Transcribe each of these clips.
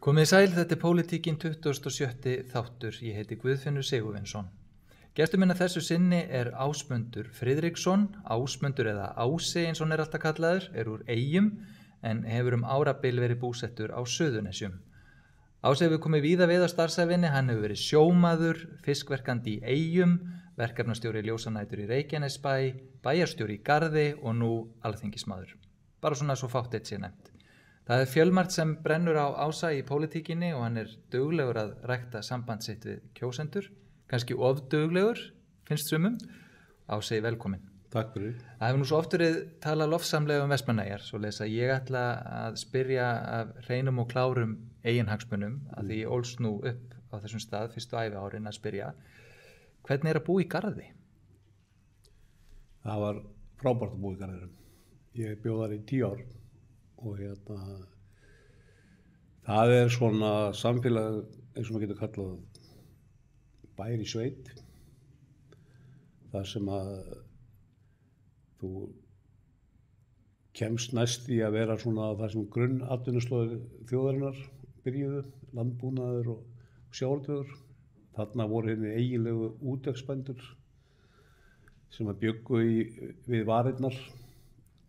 Komið sæl, þetta Pólitíkin 27. þáttur. Ég heiti Guðfinnur Sigurvinsson. Gestur minn að þessu sinni Ásmundur Friðriksson. Ásmundur eða Ási eins og hann alltaf kallaður, úr Eyjum en hefur árabil verið búsettur á Suðurnesjum. Ási hefur komið víða við á starfsævinni, hann hefur verið sjómaður, fiskverkandi í Eyjum, verkefnastjóri ljósanætur í Reykjanesbæ, bæjarstjóri í Garði og nú alþingismaður. Bara svona svo fátt eitt sé nefnt. Það fjölmargt sem brennur á Ása í pólitíkinni og hann duglegur að rækta samband sitt við kjósendur, kannski of duglegur, finnst sumum. Ási, velkomin. Takk fyrir. Það hefur nú svo oft verið talað lofsamlega Vestmannaeyjar, svoleiðis að ég ætla að spyrja af hreinum og klárum eiginhagsmunum, að því ég ólst nú upp á þessum stað fyrstu æviárin að spyrja, hvernig að búa í Garði? Það var frábært að búa í Garðinum. Ég bjó þar í 10 ár. Og það svona samfélag eins og maður getur kallað bær í sveit, þar sem að þú kemst næst í að vera svona þar sem grunnatvinnuslóðir þjóðarinnar byrjuðu, landbúnaður og sjávarútvegur. Þarna voru henni eiginlegu útvegsbændur sem að bjuggu við varirnar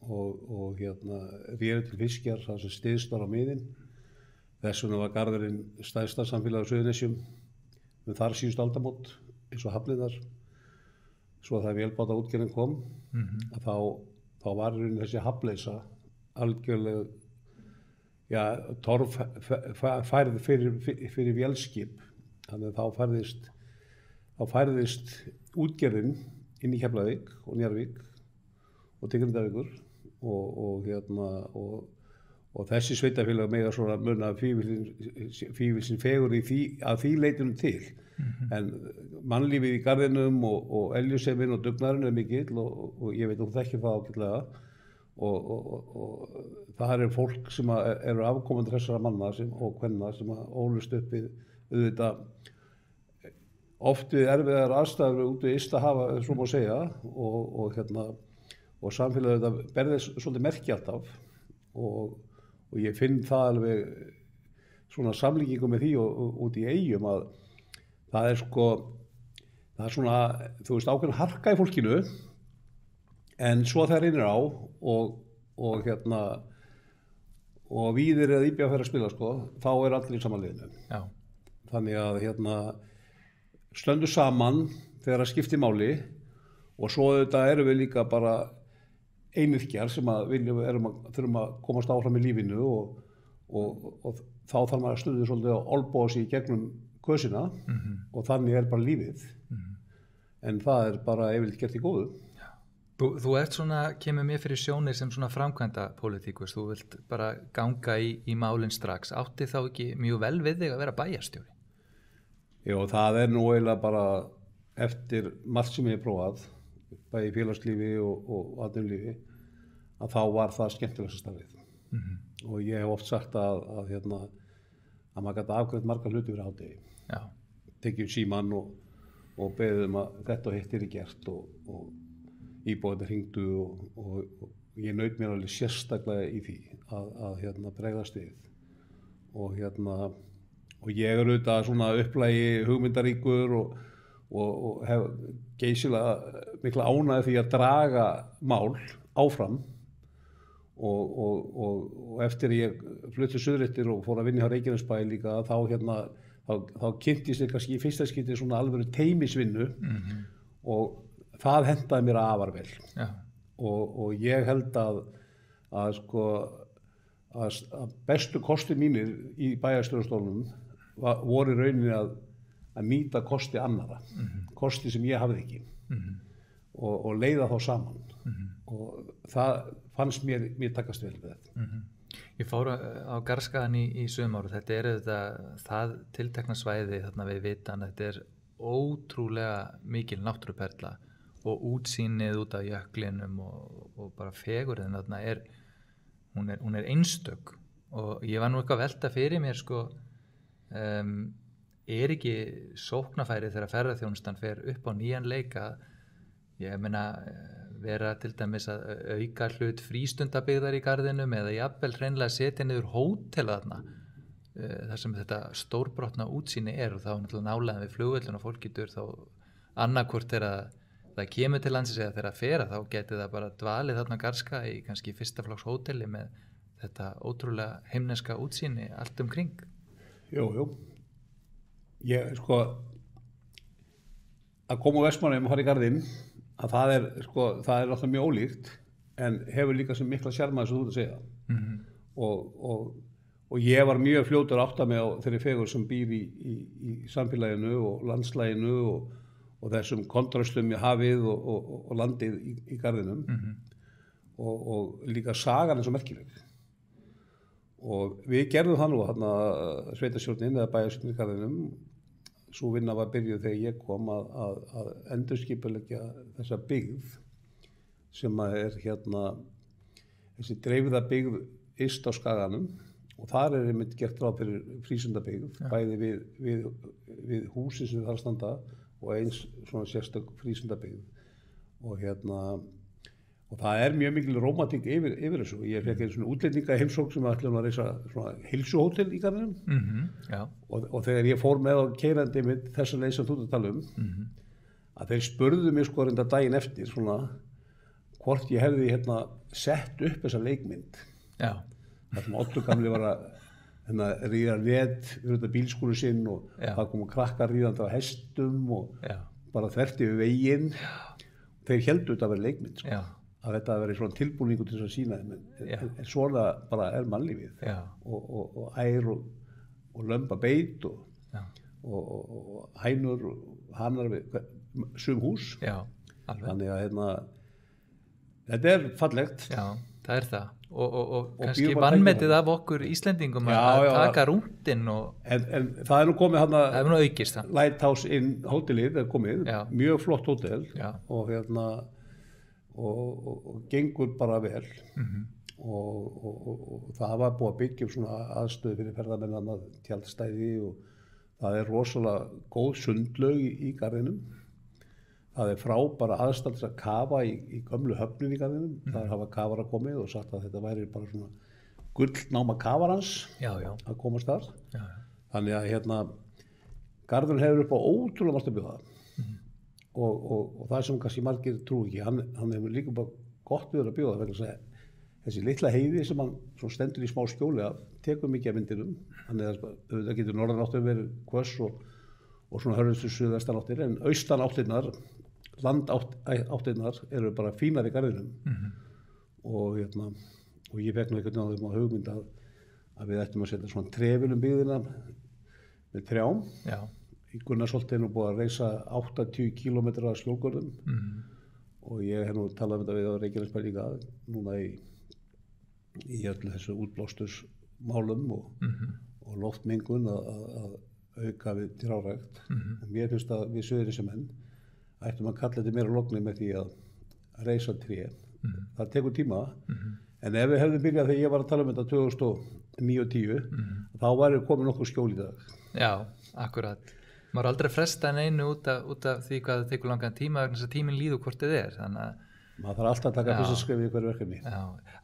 og réðu til fiskjar þar sem styðst var á miðin. Þess vegna var Garðurinn stærsta samfélag á Suðurnesjum þar síðustu aldamót eins og Hafliðar. Svo að það vélbáta útgerðin kom að þá var þessi hafnleysa algjörlega torf færð fyrir vélskip. Þannig að þá færðist útgerðin inn í Keflavík og Njarðvík og til Grindavíkur og þessi sveitafélag mega svona muna fífilsinn fegur að því leitunum til. En mannlífið í Garðinum og eljusemin og dugnaðurinn mikill og ég veit þekkir það ágætlega og það fólk sem eru afkomandi þessara manna og kvenna sem ólust upp við auðvitað oft við erfiðar aðstæður út við ysta hafa, svo má segja, og samfélagið þetta berðist svolítið merki alltaf og ég finn það alveg svona samlíkingu með því og út í Eyjum að það það svona, þú veist, ákveðin harka í fólkinu en svo það reynir á og víðir eða íbja að færa að spila þá allir í samanliðinu. Já. Þannig að stöndu saman þegar það skiptir máli og svo þetta erum við líka bara einyrkjar sem þurfum að komast áfram í lífinu og þá þarf maður að stundu svolítið að olbóa sig í gegnum kösina og þannig bara lífið. En það bara yfirleitt gert í góðu. Þú svona, kemur mér fyrir sjónir sem svona framkvæmda pólitíkus, þú vilt bara ganga í málinn strax. Átti þá ekki mjög vel við þig að vera bæjarstjóri? Jó, það nú eiginlega bara eftir margt sem ég hef prófað, bæði í félagslífi og atvinnulífi, að þá var það skemmtilegasta starfið. Og ég hef oft sagt að maður gæti afgreitt marga hluti fyrir hádegi. Já. Tekið símann og beðið að þetta og hitt gert og íbúarnir hringdu og ég naut mér alveg sérstaklega í því að bregðast við. Og ég auðvitað svona upplægi hugmyndaríkur og hef geysilega mikla ánægju því að draga mál áfram og eftir ég flutti suðréttir og fór að vinna hjá Reykjanesbæ líka þá kynntist ég kannski í fyrsta skipti svona alvöru teymisvinnu og það hentaði mér afar vel. Já. Og ég held að bestu kosti mínir í bæjarstjórastólnum voru í rauninni að nýta kosti annarra, kosti sem ég hafði ekki og leiða þá saman og það fannst mér takast vel við þetta. Ég fór á Garðskagann í sumar og þetta auðvitað það tiltekna svæði þarna við vitan, þetta ótrúlega mikil náttúruperla og útsýnið út af jöklinum og bara fegurðin þarna hún einstök og ég var nú eitthvað að velta fyrir mér ekki sóknarfæri þegar ferðaþjónustan fer upp á nýjan leika. Ég meina vera til dæmis að auka hlut frístundabyggðar í Garðinum eða jafnvel hreinlega setja niður hótel þarna þar sem þetta stórbrotna útsýni og þá náttúrulega nálega við flugvöllin og fólk getur þá annarkvort þegar það kemur til landsins eða þegar það fer þá geti það bara dvalið þarna garska í kannski fyrsta flokks hóteli með þetta ótrúlega heimneska útsýni allt kring. Jú. Ég sko að koma á Vestmannaeyjum og fara í garðinn að það er alltaf mjög ólíkt en hefur líka sem mikla sjarma þess að þú ert að segja. Og ég var mjög fljótur að átta mig á þeirri fegur sem býr í samfélaginu og landslæginu og þessum kontrastum í hafið og landið í garðinum og líka sagan er svo merkileg. Og við gerðum það nú þarna sveitarstjórnin eða bæjarstjórnin í garðinum. Sú vinna var byrjuð þegar ég kom að endurskipuleggja þessa byggð sem er þessi dreifða byggð yst á Skaganum og þar er einmitt gert ráð fyrir frístundabyggð, bæði við húsin sem þar standa og eins svona sérstök frístundabyggð og það er mjög mikil rómantík yfir þessu. Ég fekk einu svona útlendinga heimsókn sem ætlaði að reisa svona heilsuhótel í garðinum og þegar ég fór með á keyrandi með þessa leið sem þú ert að tala að þeir spurðu mig sko reynda daginn eftir svona hvort ég hefði sett upp þessa leikmynd. Það sem Oddur gamli var að ríða net fyrir þetta bílskúru sinn og það komu krakkar ríðandi á hestum og bara þvert yfir veginn. Þeir héldu þetta að vera leikmynd sko. Að þetta að vera svona tilbúningu til þess að sína þeim en svona bara er mannlífið og ær og lömba beit og hænur og hanar við sum hús. Þannig að þetta er fallegt. Já, það er það og kannski vannmetið af okkur Íslendingum að taka rúntinn en það er nú komið það er nú aukist Lighthouse Inn hótelið er komið, mjög flott hótel og gengur bara vel og það var búið að byggja svona aðstöðu fyrir ferðamenn tjaldstæði og það er rosalega góð sundlaug í garðinum. Það er frábæra aðstæður að kafa í gömlu höfnin í garðinum. Það hafa kafara komið og sagt að þetta væri bara svona gullnáma kafarans að komast þar. Þannig að garðurinn hefur upp á ótrúlega margt að bjóða. Og það sem kannski margir trú ekki, hann hefur líka bara gott við að bjóða vegna þess að þessi litla heiði sem hann stendur í smá skjóli af tekur mikið af myndinum. Þannig að það getur norðanáttir verið hvöss og svona hörðustu suðvestanáttir en austanáttirnar, landáttirnar eru bara fínar í garðinum. Og ég fekk nú einhvern veginn á hugmynd að við ættum að setja svona trefil byggðina með trjám. Í Gunnarsholti er nú búið að reisa 80 kílómetra af skjólgörðum og ég hef nú talað um þetta við á Reykjanesbæ líka núna í öllu þessu útblástursmálum og loftmengun að auka við trjárækt. Og mér finnst að við Suðurnesjamenn ættum að kalla þetta meira logni með því að reisa tré. Það tekur tíma en ef við hefðum byrjað þegar ég var að tala um þetta 2009 og 10 þá væri komin nokkuð skjól í dag. Já, akkurat. Maður aldrei fresta einu út af því hvað það tekur langan tíma vegna þess að tíminn líður hvort þið er. Maður þarf alltaf að taka fyrsta skref í hverju verkefni.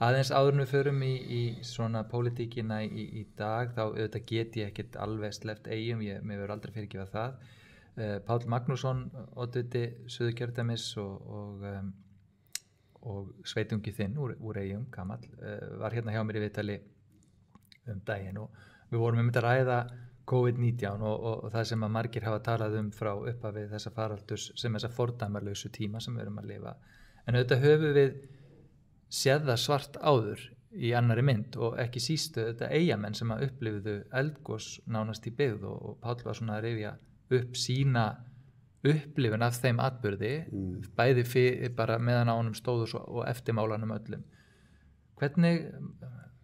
Aðeins áður en við förum í svona pólitíkina í dag þá auðvitað get ég ekkert alveg sleppt Eyjum, mér verður aldrei fyrirgefað það. Páll Magnússon, oddviti Suðurkjördæmis og sveitungi þinn úr Eyjum, gamall, var hérna hjá mér í viðtali daginn og við vorum að ræða COVID-19 og það sem að margir hafa talað frá upphafi þessa faraldurs sem þessa fordæmarlausu tíma sem við erum að lifa. En auðvitað höfum við séð það svart áður í annarri mynd og ekki sístu auðvitað Eyjamenn sem að upplifðu eldgos nánast í byggð og Páll var svona að rifja upp sína upplifun af þeim atburði, bæði bara meðan á honum stóðu og eftirmálanum öllum.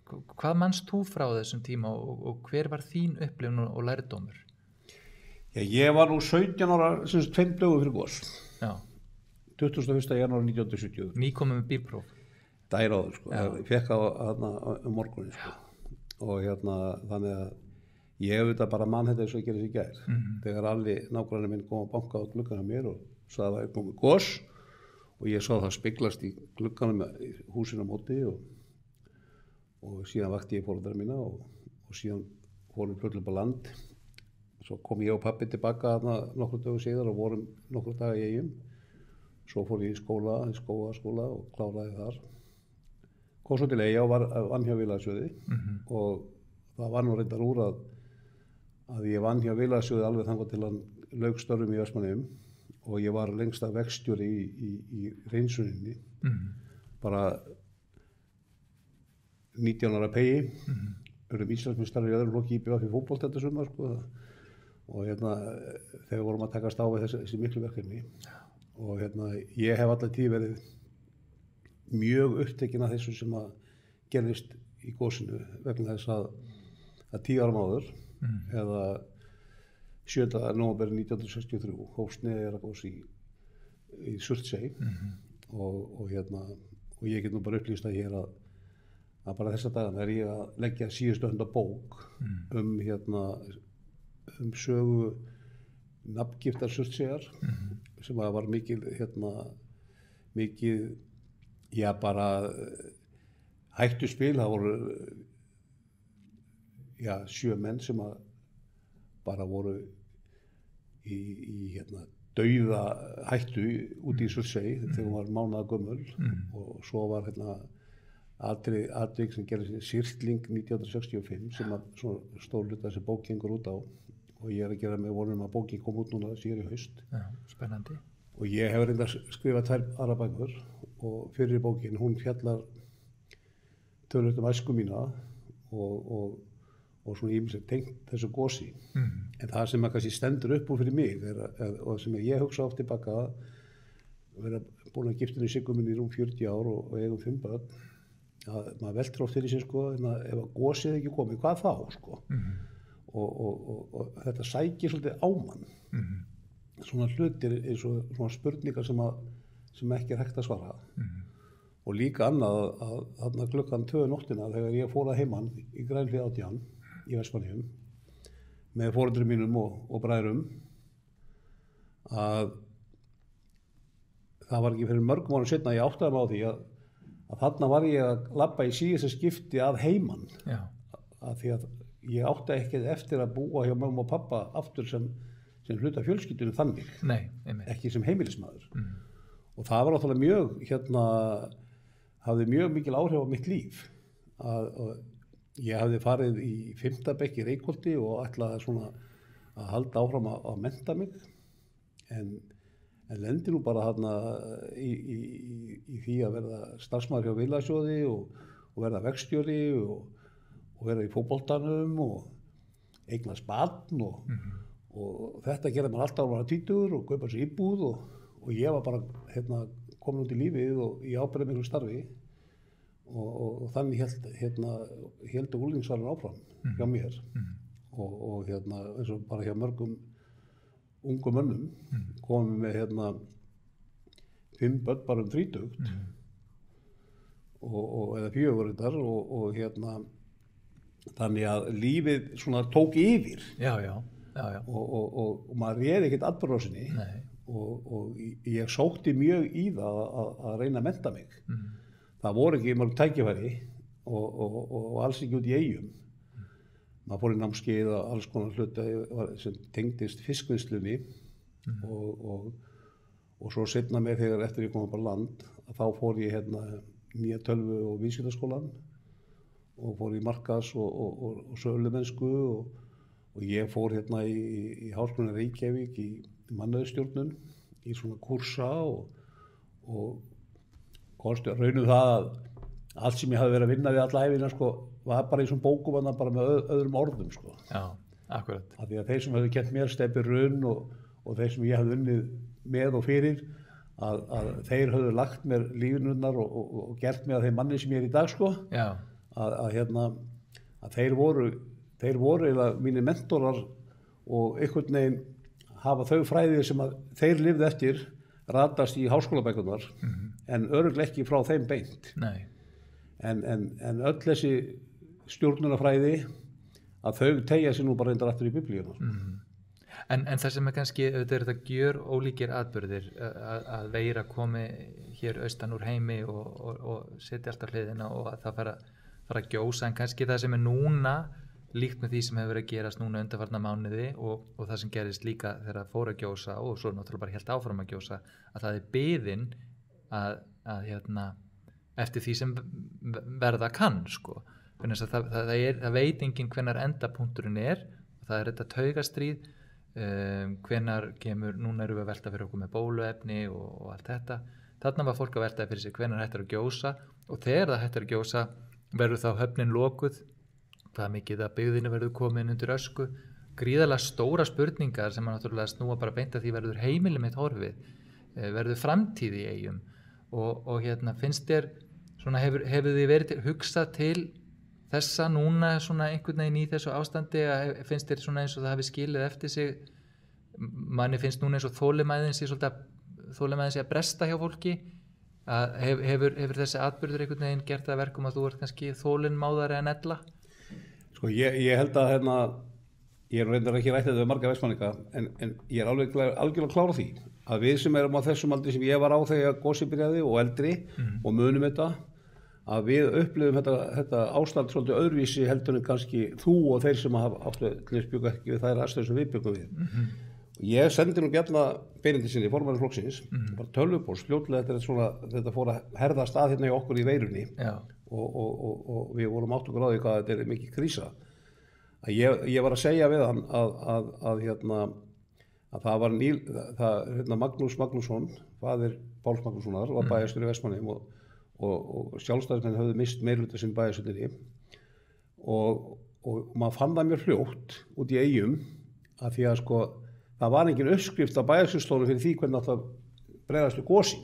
Hvað manst þú frá þessum tíma og hver var þín upplifun og lærdómur? Ég var nú 17 ára, sem 2 dögum fyrir gos. 21. janúar 1970. Nýkomið með bílpróf. Daginn áður, sko. Ég fekk á morgunin, sko. Og þannig að ég hef þetta bara mann þetta eins og ég gerði þessi gær. Þegar allir nágrannir minn kom að banka á glugganum mér og sagði að það komið gos og ég sá það speglast í glugganum í húsinu á móti og síðan vakti ég foreldra mína og síðan fórum plötslega upp á land. Svo kom ég og pabbi tilbaka þarna nokkru dögum síðar og vorum nokkru daga í Eyjum. Svo fór ég í skógaskóla og kláraði þar. Kom svo til Eyja og vann hjá Villarsjóði og það var nú reyndar úr að ég vann hjá Villarsjóði alveg þangað til hann lauk störfum í Vestmannaeyjum og ég var lengst af verkstjóri í hreinsuninni. Bara 19 ára pegi, urðum Íslandsmeistarar í öðrum flokki í BVF í fótbolta þetta sumar sko. Og þegar vorum að takast á við þessi miklu verkefni og ég hef alla tíð verið mjög upptekinn af þessu sem að gerðist í gosinu vegna þess að 10 árum áður eða 7. nóvember 1963 hófst Neðjarárgos í Surtsey og ég get nú bara upplýst að hér að bara þessa dagana er ég að leggja síðustu handa bók um sögu nafngiftar Surtseyjar sem var mikið bara hættuspil. Það voru 7 menn sem að bara voru í dauða hættu úti í Surtsey þegar hún var mánaða gömul og svo var atvik sem gerði Sýrtling 1965 sem að stór hluta þessi bók gengur út á og ég að gera með vonum að bókin kom út núna síðar í haust. Já, spennandi. Og ég hef reyndar skrifað 2 aðra bækur og fyrir bókin hún fjallar töluvert æsku mína og svona ýmislegt tengt þessu gosi. En það sem að kannski stendur upp úr fyrir mig og sem ég hugsa oft tilbaka að vera búin að gifta henni Siggu minni í rúm 40 ár og eigum 5 börn að maður veltur oft fyrir sig sko ef að gosið ekki komið, hvað þá sko? Og þetta sækir svolítið á mann. Svona hlutir eins og svona spurningar sem ekki er hægt að svara. Og líka annað að þarna klukkan 2 nóttina þegar ég fór að heiman í Grænhlíð 18 í Vestmannaeyjum með foreldrum mínum og bræðrum að það var ekki fyrir mörgum árum seinna ég áttaði mig á því að þarna var ég að labba í síðasta skipti að heiman. Að því að ég átti ekki eftir að búa hjá mamma og pappa aftur sem hluta fjölskyldunum þannig. Nei, ekki sem heimilismaður. Og það var náttúrulega mjög, hafði mjög mikil áhrif á mitt líf. Ég hafði farið í 5. bekk í Reykholti og ætlaði svona að halda áfram að mennta mig. En lendi nú bara þarna í því að verða starfsmaður hjá Villarsjóði og verða verkstjóri og vera í fótboltanum og eignast barn og þetta gerði maður alltaf að vera 20 og kaupa sér íbúð og ég var bara komin út í lífið og í ábyrgðarmiklu starfi og þannig héldu unglingsárið áfram hjá mér og eins og bara hjá mörgum ungum mönnum komum með 5 börn bara 30 eða 4 reyndar og þannig að lífið svona tók yfir. Já. Og maður réði ekkert atburðarásinni og ég sótti mjög í það að reyna að mennta mig. Það voru ekki mörg tækifæri og alls ekki út í Eyjum. Maður fór í námskeið og alls konar hluta sem tengdist fiskvinnslunni og svo seinna með þegar eftir ég kom upp á land þá fór ég nýja tölvu- og viðskiptaskólann og fór í markaðs og sölumennsku og ég fór í Háskólann Reykjavík í mannauðsstjórnun í svona kursa og komst raun það að allt sem ég hafði verið að vinna við alla ævina sko var bara í svona bókum bara með öðrum orðum sko. Já, akkurat. Af því að þeir sem hefðu kennt mér Stebbi Runn og þeir sem ég hafði unnið með og fyrir að þeir höfðu lagt mér lífinunnar og gert mig að þeim manni sem ég er í dag sko. Já. Að þeir voru eiginlega mínir mentorar og einhvern veginn hafa þau fræðir sem að þeir lifðu eftir ratast í háskólabækurnar en örugglega ekki frá þeim beint. Nei. En öll þessi stjórnunarfræði að þau teygja sig nú bara reyndar aftur í biblíuna. En það sem kannski þetta gjör ólíkir atburðir að Veira komi hér austan úr heimi og setja alltaf hliðina og að það fara að gjósa en kannski það sem núna líkt með því sem hefur verið að gerast núna undanfarna mánuði og það sem gerist líka þegar það fór að gjósa og svo náttúrulega bara hélt áfram að gjósa, að það biðin að eftir því sem verða kann sko. Það veit enginn hvenær endapunkturinn og það þetta taugastríð, hvenær kemur, núna erum við að velta fyrir okkur með bóluefni og allt þetta. Þarna var fólk að velta fyrir sig hvenær hættir að gjósa og þegar það hættir að gjósa verður þá höfnin lokuð, hvað mikið að byggðinu verður komin undir ösku, gríðarlega stóra spurningar sem náttúrulega snúa bara beint að því verður heimili mitt horfið, verður framtíð í Eyjum og finnst þér svona hefur þið verið hugsað til þessa núna svona einhvern veginn í þessu ástandi, að finnst þér svona eins og það hafi skilið eftir sig, manni finnst núna eins og þolinmæðin sé að bresta hjá fólki, að hefur þessi atburður einhvern veginn gert það verkum að þú ert kannski þolinmáðari en ella? Sko ég held að ég reyndar ekki rætt þetta við marga Vestmanninga en ég algjörlega klára því að við sem erum á þessum aldri sem ég var á þegar gósið byrjaði og eldri og munum þetta, að við upplifum þetta ástand svolítið öðruvísi heldur en kannski þú og þeir sem áttu til að bjugga ekki við þær aðstöður sem við byggum við. Ég sendi nú Bjarna Benediktssyni, formanni flokksins, bara tölvupóst fljótlega þetta fór að herðast að hérna í okkur í veirunni og við vorum átt okkur á því hvað þetta mikið krísa. Ég var að segja við hann að það var Magnús Magnússon, faðir Páls Magnússonar, var bæjarstjóri í Vestmannaeyjum og sjálfstæðismenn höfðu mist meirihluta sinn bæjarstjórninni og maður fann það mjög fljótt út í Eyjum að því að sko það var engin uppskrift á bæjarstjórnstofnun fyrir því hvernig átt að bregðast við gosi.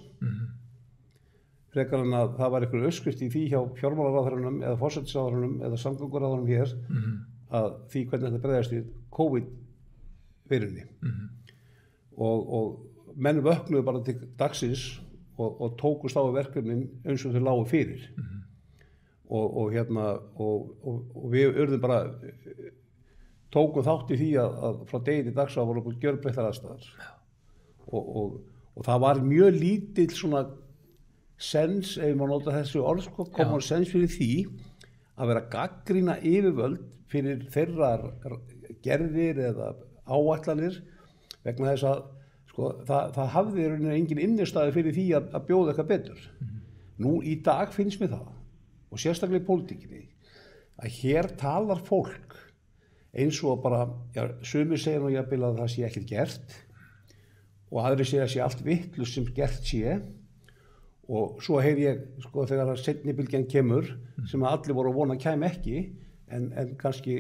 Frekar en að það var einhver uppskrift í því hjá fjármálaráðherranum eða forsætisráðherranum eða samgönguráðherranum hér að því hvernig þetta bregðast við COVID-veirunni. Og menn vöknuðu bara til dagsins og tókust á verkefnin eins og þau lágu fyrir. Og við urðum bara tókum þátt í því að frá degi til dags voru okkur gjörbreyttar aðstæður og það var mjög lítill svona sens, ef maður nota þessu orð sko, komur sens fyrir því að vera gagnrýna yfirvöld fyrir þeirra gerðir eða áætlanir vegna þess að sko, það hafði engin innistæði fyrir því að bjóða eitthvað betur. Nú í dag finnst mér það og sérstaklega í pólitíkinni að hér talar fólk eins og bara, sumir segja nú jafnvel að það sé ekkert gert og aðrir segja að sé allt vitlaust sem gert sé og svo heyri ég sko þegar að seinni bylgjan kemur sem að allir voru að vona að kæmi ekki en kannski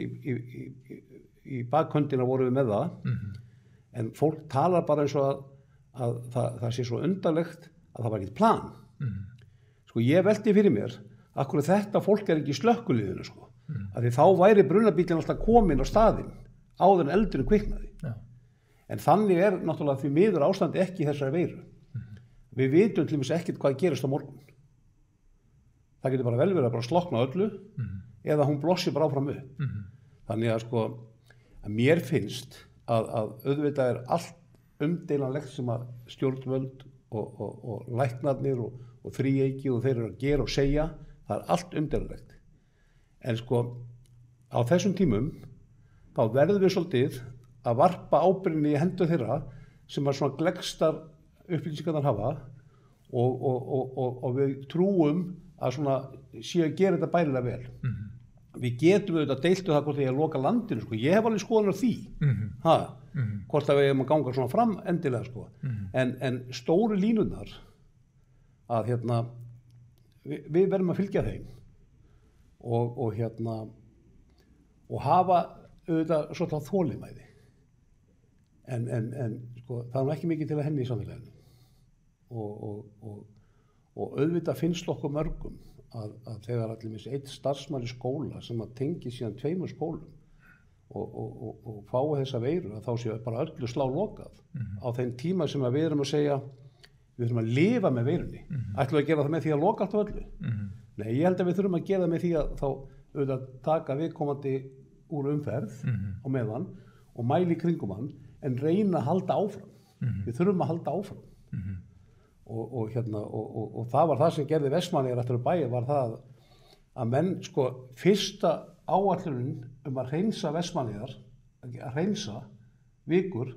í bakhöndina voru við með það en fólk talar bara eins og að það sé svo undarlegt að það var ekkert plan. Sko ég velti fyrir mér af hverju þetta fólk ekki í slökkviliðinu sko. Að því þá væri brunabíllinn alltaf komin á staðinn áður en eldurinn kviknaði. En þannig náttúrulega því miður ástandi ekki í þessari veiru. Við vitum til dæmis ekkert hvað gerist á morgun. Það getur bara vel verið að bara slokna öllu eða hún blossi bara áfram upp. Þannig að sko að mér finnst að auðvitað allt umdeilanlegt sem að stjórnvöld og læknarnir og þríeiki og þeir eru að gera og segja, það allt umdeilanlegt. En sko á þessum tímum þá verðum við svolítið að varpa ábyrgðinni í hendur þeirra sem að svona gleggstar upplýsingarnar hafa og við trúum að svona séu að gera þetta bærilega vel. Við getum auðvitað deiltu það hvort ég að loka landinu sko. Ég hef alveg skoðun á því. Hvort að við hefum að ganga svona fram endilega sko. En stóru línurnar að við verðum að fylgja þeim. Og hafa auðvitað svolítið þolinmæði en sko, það ekki mikið til að henni í samfélaginu og auðvitað finnst okkur mörgum að þegar allir einn starfsmann í skóla sem að tengi síðan 2 skólum og fái þessa veiru að þá séu bara öllu slá lokað á þeim tíma sem að við erum að segja við þurfum að lifa með veirunni. Ætlum við að gera það með því að loka allt á öllu? Nei, ég held að við þurfum að gera með því að þá auðvitað taka viðkomandi úr umferð á meðan og mæli kringum hann en reyna að halda áfram. Við þurfum að halda áfram. Og það var það sem gerði Vestmannaeyjar eftir að bæja var það að menn sko fyrsta áætlunin að hreinsa Vestmannaeyjar, að hreinsa Vikur,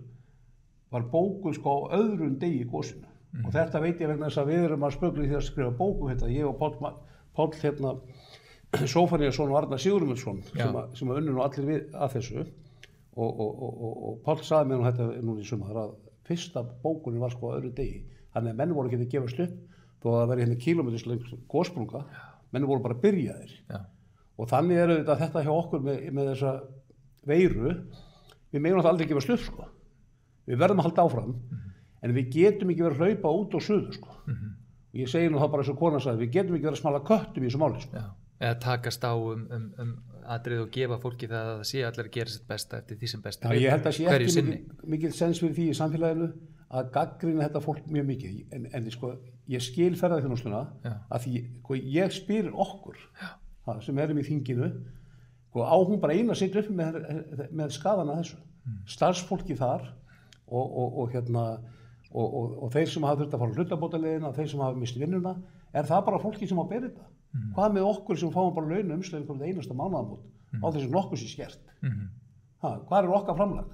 var bókuð sko á öðrum degi í gosinu. Og þetta veit ég vegna þess að við erum að spögla í því að skrifa bókum hérna, ég og Páll hérna, Sófóníasson og Arnar Sigurmundsson sem að unnu nú allir við að þessu og Páll sagði mér þetta núna í sumar að fyrsta bókunin var sko á öðrum degi. Þannig að menn voru ekki að gefast upp þó að það veri hérna kílómeterslöng gossprunga, menn voru bara byrjaðir. Og þannig er þetta hjá okkur með þessa veiru, við megum alltaf aldrei gefast upp sko. Við verðum að halda áfram, en við getum ekki verið að hlaupa út og suður sko. Og ég segi nú það bara eins og konan sagði, við getum ekki verið að smala köttum í þessu máli sko. Eða takast á atrið og gefa fólki það að það sé allir að gera sitt besta eftir því sem best er. Ég held að sé ekki mikið sens fyrir því í samfélaginu að gagnrýna þetta fólk mjög mikið, en sko, ég skil ferðaþjónustuna að því sko, ég spyr okkur sem erum í þinginu sko, á hún bara eina sitt upp með skaðana þessu. Starfsfólki þar og þeir sem hafa þurft að fara hlutabótaleiðina, þeir sem hafa mist vinnuna, það bara fólki sem á að bera þetta. Hvað með okkur sem fáum bara laun umslegin hvernig einasta mánaðamót á þessum nokkuð sé skert? Hvað er okkar framlag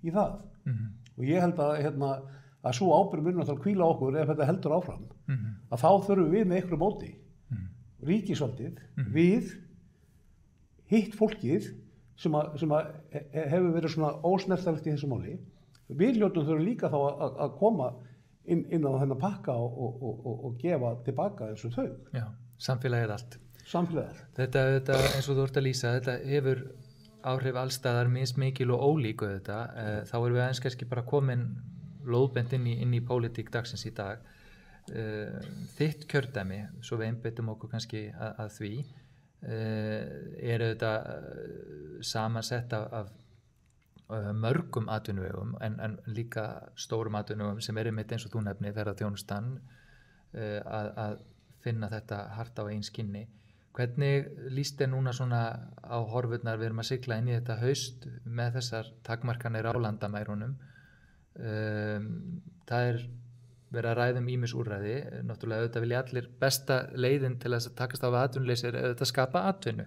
í það? Og ég held að svo ábyrgð mun að hvíla okkur ef þetta heldur áfram, að þá þurfum við með einhverju móti, ríkisvaldið, við, hitt fólkið sem hefur verið svona ósnertanlegt í þessu máli, við hljótum þurfum líka þá að koma inn á þennan pakka og gefa tilbaka þessu þau. Já, samfélagið allt. Samfélagið allt. Þetta eins og þú ert að lýsa, þetta hefur áhrif allstaðar minst mikil og ólíku þetta. Þá erum við aðeins kannski bara komin lóðbent inn í pólitík dagsins í dag. Þitt kjördæmi, svo við einbeitum okkur kannski að því, er þetta samansett af mörgum atvinnuvegum en líka stórum atvinnuvegum sem er einmitt eins og þú nefnir ferðaþjónustan að finna þetta hart á eigin skinni. Hvernig líst þér núna svona á horfurnar, við erum að sigla inn í þetta haust með þessar takmarkanir á landamærunum. Það er verið að ræða ýmis úrræði, náttúrulega auðvitað vilja allir besta leiðin til að takast á við atvinnuleysi er auðvitað að skapa atvinnu.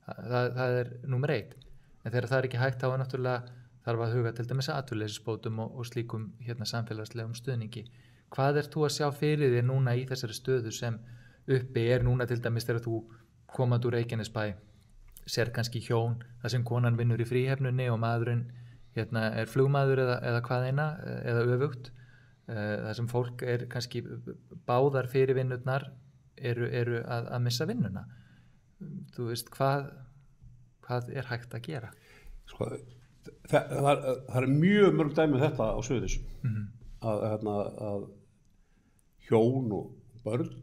Það er númer 1. En þegar það er ekki hægt þá er náttúrulega þarf að huga til dæmis atvinnuleysisbótum og slíkum samfélagslegum stuðningi. Hvað ert þú að sjá fyrir þér núna í þessari stöðu sem uppi er núna til dæmis þegar þú komandi úr Reykjanesbæ, sér kannski hjón þar sem konan vinnur í fríhefnunni og maðurinn er flugmaður eða hvað eina eða öfugt, þar sem fólk er kannski báðar fyrir vinnurnar eru að missa vinnuna. Þú veist, hvað er hægt að gera? Sko, það er mjög mörg dæmi þetta á Suðurnesjum að hjón og börn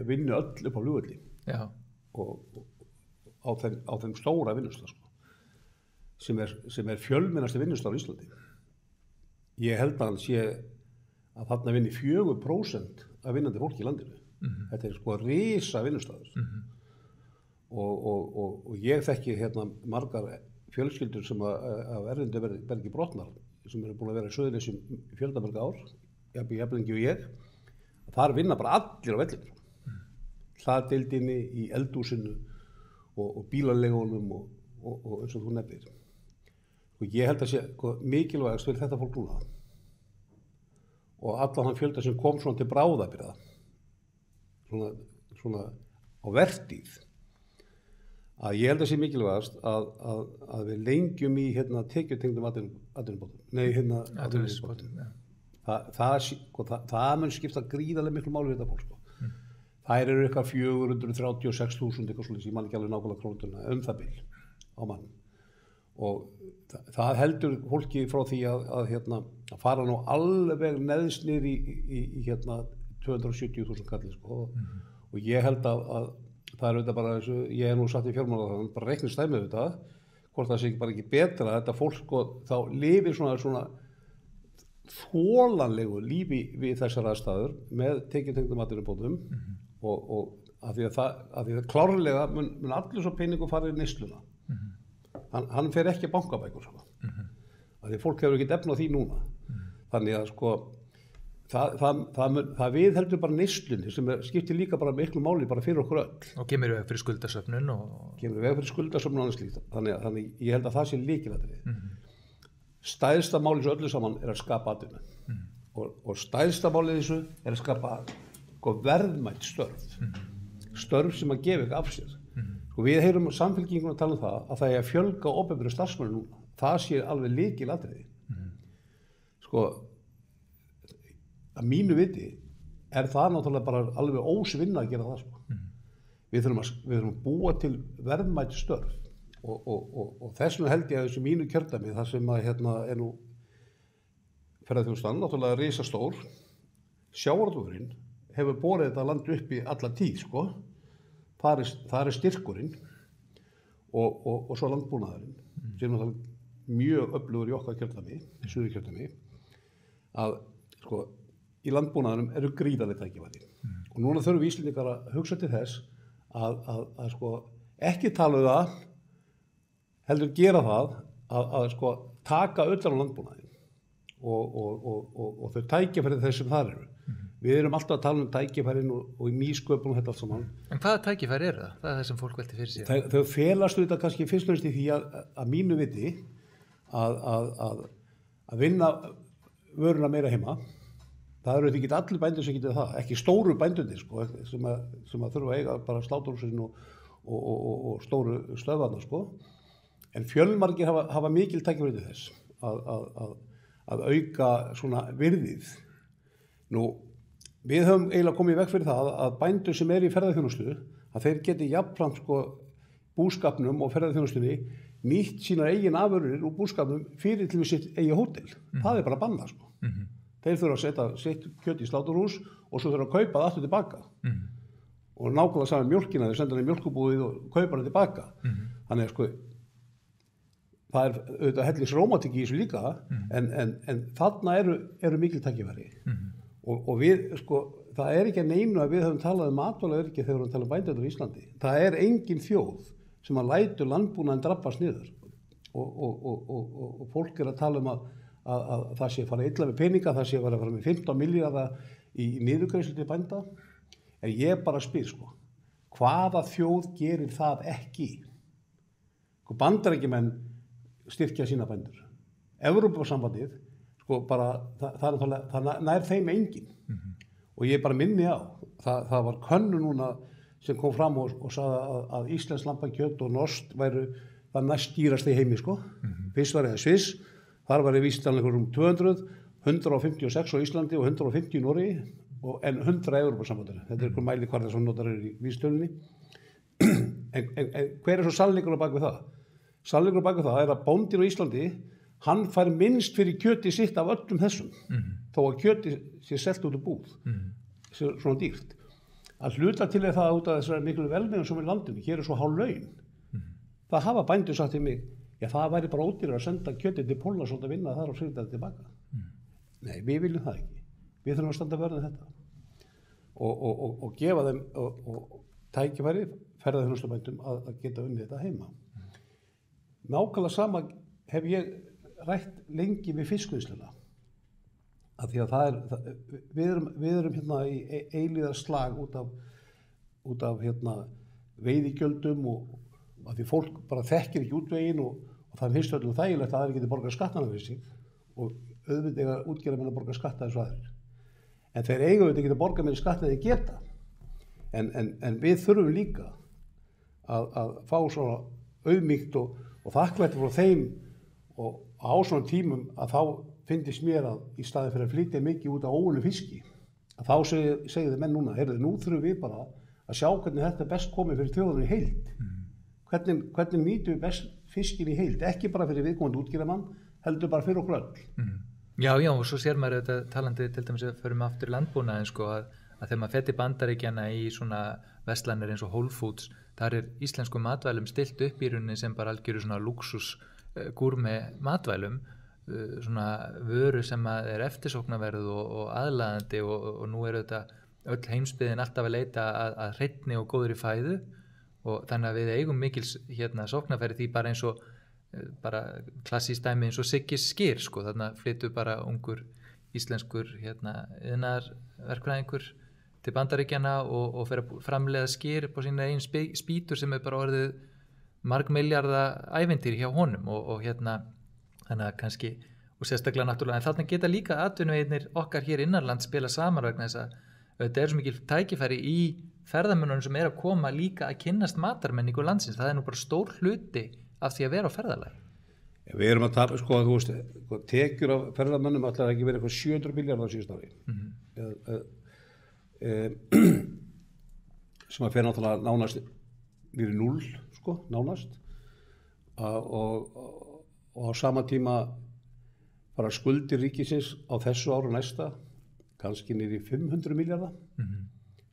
vinna öll upp á flugvelli og á þeim stóra vinnustað sko, sem er fjölmennasti vinnustað á Íslandi. Ég held að hann sé að þarna vinni 4% af vinnandi fólki í landinu. Þetta er sko risa vinnustaður. Og ég þekki margar fjölskyldur sem af erlendu bergi brotnar sem eru búin að vera í Suðurnesjum í fjöldamörg ár, jafnlengi og ég. Þar vinna bara allir á vellinu. Hlaðdeildinni, í eldhúsinu og bílalegunum og eins og þú nefnir. Og ég held að sé mikilvægast fyrir þetta fólk núna og allan hann fjölda sem kom svona til bráðabirgða, svona á vertíð, að ég held að sé mikilvægast að við lengjum í tekjutengdum atvinnubótum. Nei, atvinnubótum. Það mun skipta gríðarlega miklu máli við þetta fólk. Þær eru eitthvað 436.000 eitthvað svolítið, ég man ekki alveg nákvæmlega krónuna, það bil á mann. Og það heldur fólki frá því að fara nú alveg neðst niður í 270.000 kallir sko. Og ég held að það er auðvitað bara þessu, ég nú satt í fjármálaráðuneytinu, bara reiknist dæmið þetta, hvort það sé bara ekki betra að þetta fólk sko, þá lifir svona þolanlegu lífi við þessar aðstæður með tekjutengdum atvinnubótum og af því að klárlega mun allir svo peningu fara í neysluna. Hann fer ekki að bankabækur af því fólk hefur ekki efni á því núna. Þannig að sko það viðheldur bara neyslunni sem skiptir líka bara miklu máli bara fyrir okkur öll. Og kemur veg fyrir skuldasöfnun Kemur veg fyrir skuldasöfnun og annars líkt. Þannig ég held að það sé lykilatriði. Stærsta málið þessu öllu saman er að skapa atvinnu. Og stærsta málið þessu er að skapa verðmætt störf. Störf sem að gefa eitthvað af sér. Við heyrum Samfylkinguna tala um það að það er að fjölga opinberum starfsmönnum núna. Það sé alveg lykilatriði. Að mínu viti er það náttúrulega bara alveg ósvinna að gera það. Við þurfum að búa til verðmætt störf og þess vegna held ég að þessu mínu kjördæmi þar sem að er nú ferðaþjónustan náttúrulega risastór. Sjávarútvegurinn hefur borið þetta land upp í alla tíð það er styrkurinn og svo landbúnaðurinn sem náttúrulega mjög öflugur í okkar kjördæmi, suðurkjördæmi, að í landbúnaðinum eru gríðarleg tækifæri. Og núna þurfum við Íslendingar að hugsa til þess að ekki tala um það, heldur gera það að taka utan á landbúnaðin og þau tækifæri þess sem þar eru. Við erum alltaf að tala um tækifærin og í nýsköpun og þetta allt saman. En hvaða tækifæri eru það? Það er það sem fólk velti fyrir sér. Þau felast þetta kannski fyrst og fremst í því að mínu viti að vinna vöruna meira heima. Það eru ekki allir bændur sem getur það, ekki stóru bændunir sem að þurfa að eiga bara sláturhúsin og stóru stöðvarnar En fjölmargir hafa mikil tækifæri til þess að auka svona virðið. Nú, við höfum eiginlega komið í veg fyrir það að bændur sem eru í ferðaþjónustu, að þeir geti jafnframt búskapnum og ferðaþjónustunni nýtt sínar eigin afurðir úr búskapnum fyrir til við sitt eigi hótel. Það er bara bannað Þeir þurfa að setja sitt kjöt í sláturhús og svo þurfa að kaupa það aftur tilbaka. Og nákvæmlega saman mjólkina, þeir senda hann í mjólkubúið og kaupa hann tilbaka. Þannig að það er auðvitað hellis rómatík í þessu líka, en þarna eru mikil tækifæri. Og við, það er ekki að neinu að við höfum talað um matvælaöryggi þegar við höfum talað um bændur í Íslandi. Það er engin þjóð sem að lætur landbúnaðinn drabbast niður. Og fólk er að tala um að það sé að fara illa með peninga, það sé að fara með 15 milljarða í niðurgreiðslu til bænda. En ég bara spyr, hvaða þjóð gerir það ekki? Bandaríkjamenn styrkja sína bændur. Evrópusambandið, það nær þeim engin. Og ég bara minni á, það var könnun núna sem kom fram og sagði að íslenskt lambakjöt og norskt væru það næst dýrasta í heimi, Fyrst var það Sviss. Þar var vísitalan 200, 156 á Íslandi og 150 í Noregi en 100 Evrópusambandinu. Þetta er einhver mælikvarði sem notar í vísitölunni. En hver er svo sannleikurinn á bak við það? Sannleikurinn á bak við það er að bóndinn á Íslandi, hann fær minnst fyrir kjötið sitt af öllum þessum, þó að kjötið sé selt út úr búð, svona dýrt. Að hluta til er það út af þessari miklu velmegun sem er í landinu, hér er svo há laun. Það hafa bændur sagt til mig, já, það væri bara ódýrar að senda kjötið til Póllands og vinna þar og senda þetta tilbaka. Nei, við viljum það ekki. Við þurfum að standa vörð um þetta. Og gefa þeim tækifæri, ferðaþjónustubændum að geta unnið þetta heima. Nákvæmlega sama hef ég rætt lengi við fiskvinnsluna. Af því að við erum hérna í eilíðarslag út af veiðigjöldum og af því fólk bara þekkir ekki útveginn og það finnst öllum þægilegt að aðrir geti borgað skattana fyrir sig og auðvitað eiga útgerðarmenn að borga skatta eins og aðrir. En þeir eiga auðvitað ekki að borga meiri skatt en þeir geta. En við þurfum líka að fá svona auðmýkt og þakklæti frá þeim og á svona tímum að þá finnst mér að í staði fyrir að flytja mikið út á óunnum fiski að þá segir þeir menn núna, heyrðu, nú þurfum við bara að sjá hvernig þetta best komið fyrir þjóðunni í heild. Hvernig nýtum við best fiskin í heild, ekki bara fyrir viðkomandi útgerðarmann, heldur bara fyrir okkur öll. Já, og svo sér maður þetta talandi til dæmis að förum aftur í landbúnaðinn að þegar maður fer til Bandaríkjanna í svona verslanir eins og Whole Foods, þar er íslenskum matvælum stilt upp í rauninni sem bara algjöru svona luxus gúrme matvælum, svona vöru sem er eftirsóknarverð og aðlaðandi og nú er þetta öll heimsbyggðin alltaf að leita að hreinni og góðri fæðu og þannig að við eigum mikils sóknarferði því bara eins og bara klassískt dæmi eins og Siggis skyr þannig að flytur bara ungur íslenskur iðnaðarverkfræðingur til Bandaríkjanna og fer að framleiða skyr upp á sína einn spýtur sem bara orðið margmilljarða ævintýri hjá honum og þannig að kannski, og sérstaklega náttúrulega, en þarna geta líka atvinnuveginir okkar hér innanlands spila saman vegna þess að þetta svo mikil tækifæri í ferðamönnunum sem að koma líka að kynnast matarmenningu landsins. Það nú bara stór hluti af því að vera á ferðalagi. Við erum að tapa, þú veist, tekjur af ferðamönnum ætlar ekki verið eitthvað 700 milljarðar á síðust ári. Sem að fer náttúrulega nánast niður í 0, nánast. Og á sama tíma bara skuldir ríkisins á þessu áru næsta kannski niður í 500 milljarða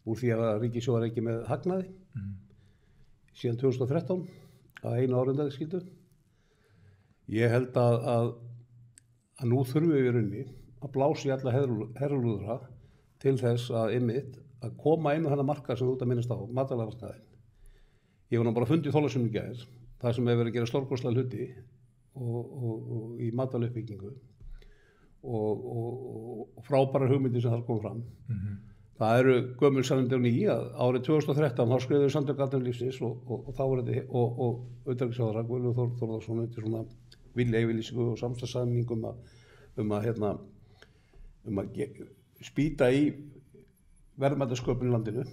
úr því að ríkissjóður ekki með hagnaði síðan 2013 að einu árundaði skildu. Ég held að nú þurfum við í rauninni að blása í alla herrlúðra til þess að að koma inn á þennan markað sem þú ert að minnast á, matvælamarkaðinn. Ég var nú bara fundið Þorlákshöfn í gær, það sem hefur verið að gera stórkostlega hluti og í matvælauppbyggingu og frábærar hugmyndir sem þar kom fram. Það eru gömul sannindi á ný að árið 2013 þá skrifuðu Samtök atvinnulífsins og þá var þetta og utanríkisráðherra Guðlaugur Þór Þórðarson undir svona viljayfirlýsingu og samstarfssamning um að spýta í verðmætasköpun í landinu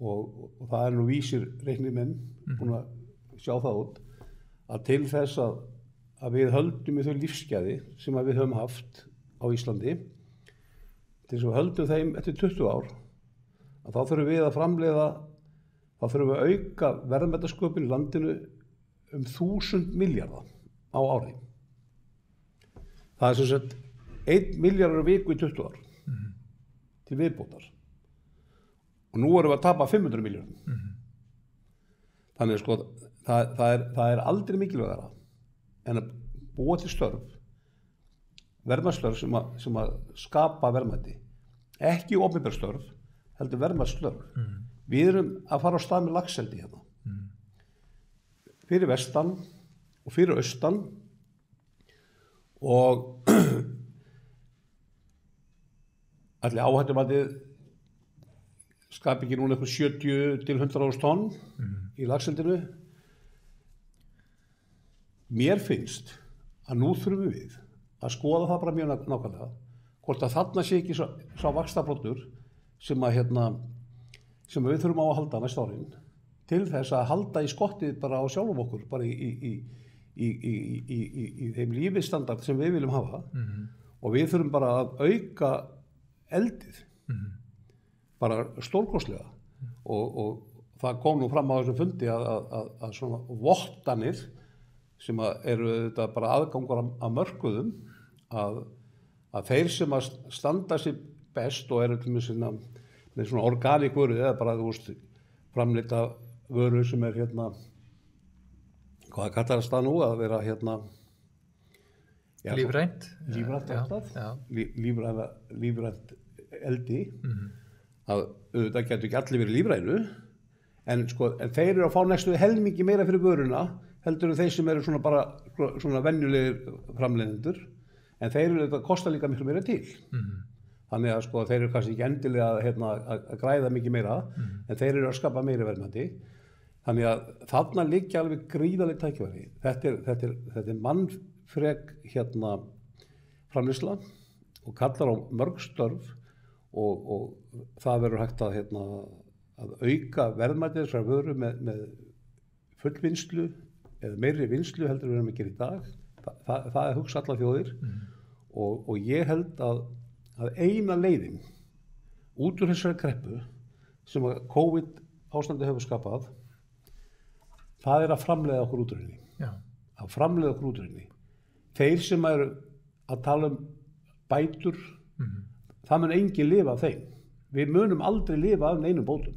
og það nú vísir reiknir menn búin að sjá það út að til þess að við höldum í þau lífsgæði sem að við höfum haft á Íslandi, til þess að við höldum þeim eftir 20 ár, að þá þurfum við að framleiða, þá þurfum við að auka verðmætasköpun í landinu 1000 milljarða á ári. Það sem sagt 1 milljarður á viku í 20 ár til viðbótar. Og nú erum við að tapa 500 milljörðum. Þannig það er aldrei mikilvægara en að búa til störf, verðmætsstörf sem að skapa verðmæti. Ekki opinber störf, heldur verðmætsstörf. Við erum að fara á stað með laxeldi hérna. Fyrir vestan og fyrir austan og allir áhættumatið skapi ekki núna eitthvað 70 til 100.000 tonn í laxeldinu. Mér finnst að nú þurfum við að skoða það bara mjög nákvæmlega hvort að þarna sé ekki sá vaxtarbroddur sem við þurfum á að halda næsta árin til þess að halda í skottið bara á sjálfum okkur, bara í þeim lífsstandard sem við viljum hafa og við þurfum bara að auka eldið bara stórkostlega og það kom nú fram á þessum fundi að svona vottanir sem eru þetta bara aðgangur að mörkuðum að þeir sem að standa sér best og eru með svona organík vöru eða bara framleita vöru sem er hvað kallar það nú að vera lífrænt lífrænt eldi að auðvitað getur ekki allir verið lífrænu en þeir eru að fá næstu helmingi meira fyrir vöruna heldur en þeir sem eru svona venjulegir framleiðendur en þeir eru þetta kosta líka miklu meira til þannig að þeir eru kannski ekki endilega að græða mikið meira en þeir eru að skapa meira verðmæti þannig að þarna liggja alveg gríðarleg tækifæri þetta er mannfrek framleiðsla og kallar á mörg störf og það verður hægt að auka verðmæti þessar vöru með fullvinnslu eða meiri vinnslu heldur við erum að gera í dag. Það er hugsa allar þjóðir og ég held að eina leiðin út úr þessari kreppu sem að COVID ástandi hefur skapað það er að framleiða okkur útrunni. Að framleiða okkur útrunni. Þeir sem eru að tala bætur það mun enginn lifa af þeim. Við munum aldrei lifa af neinum bótum,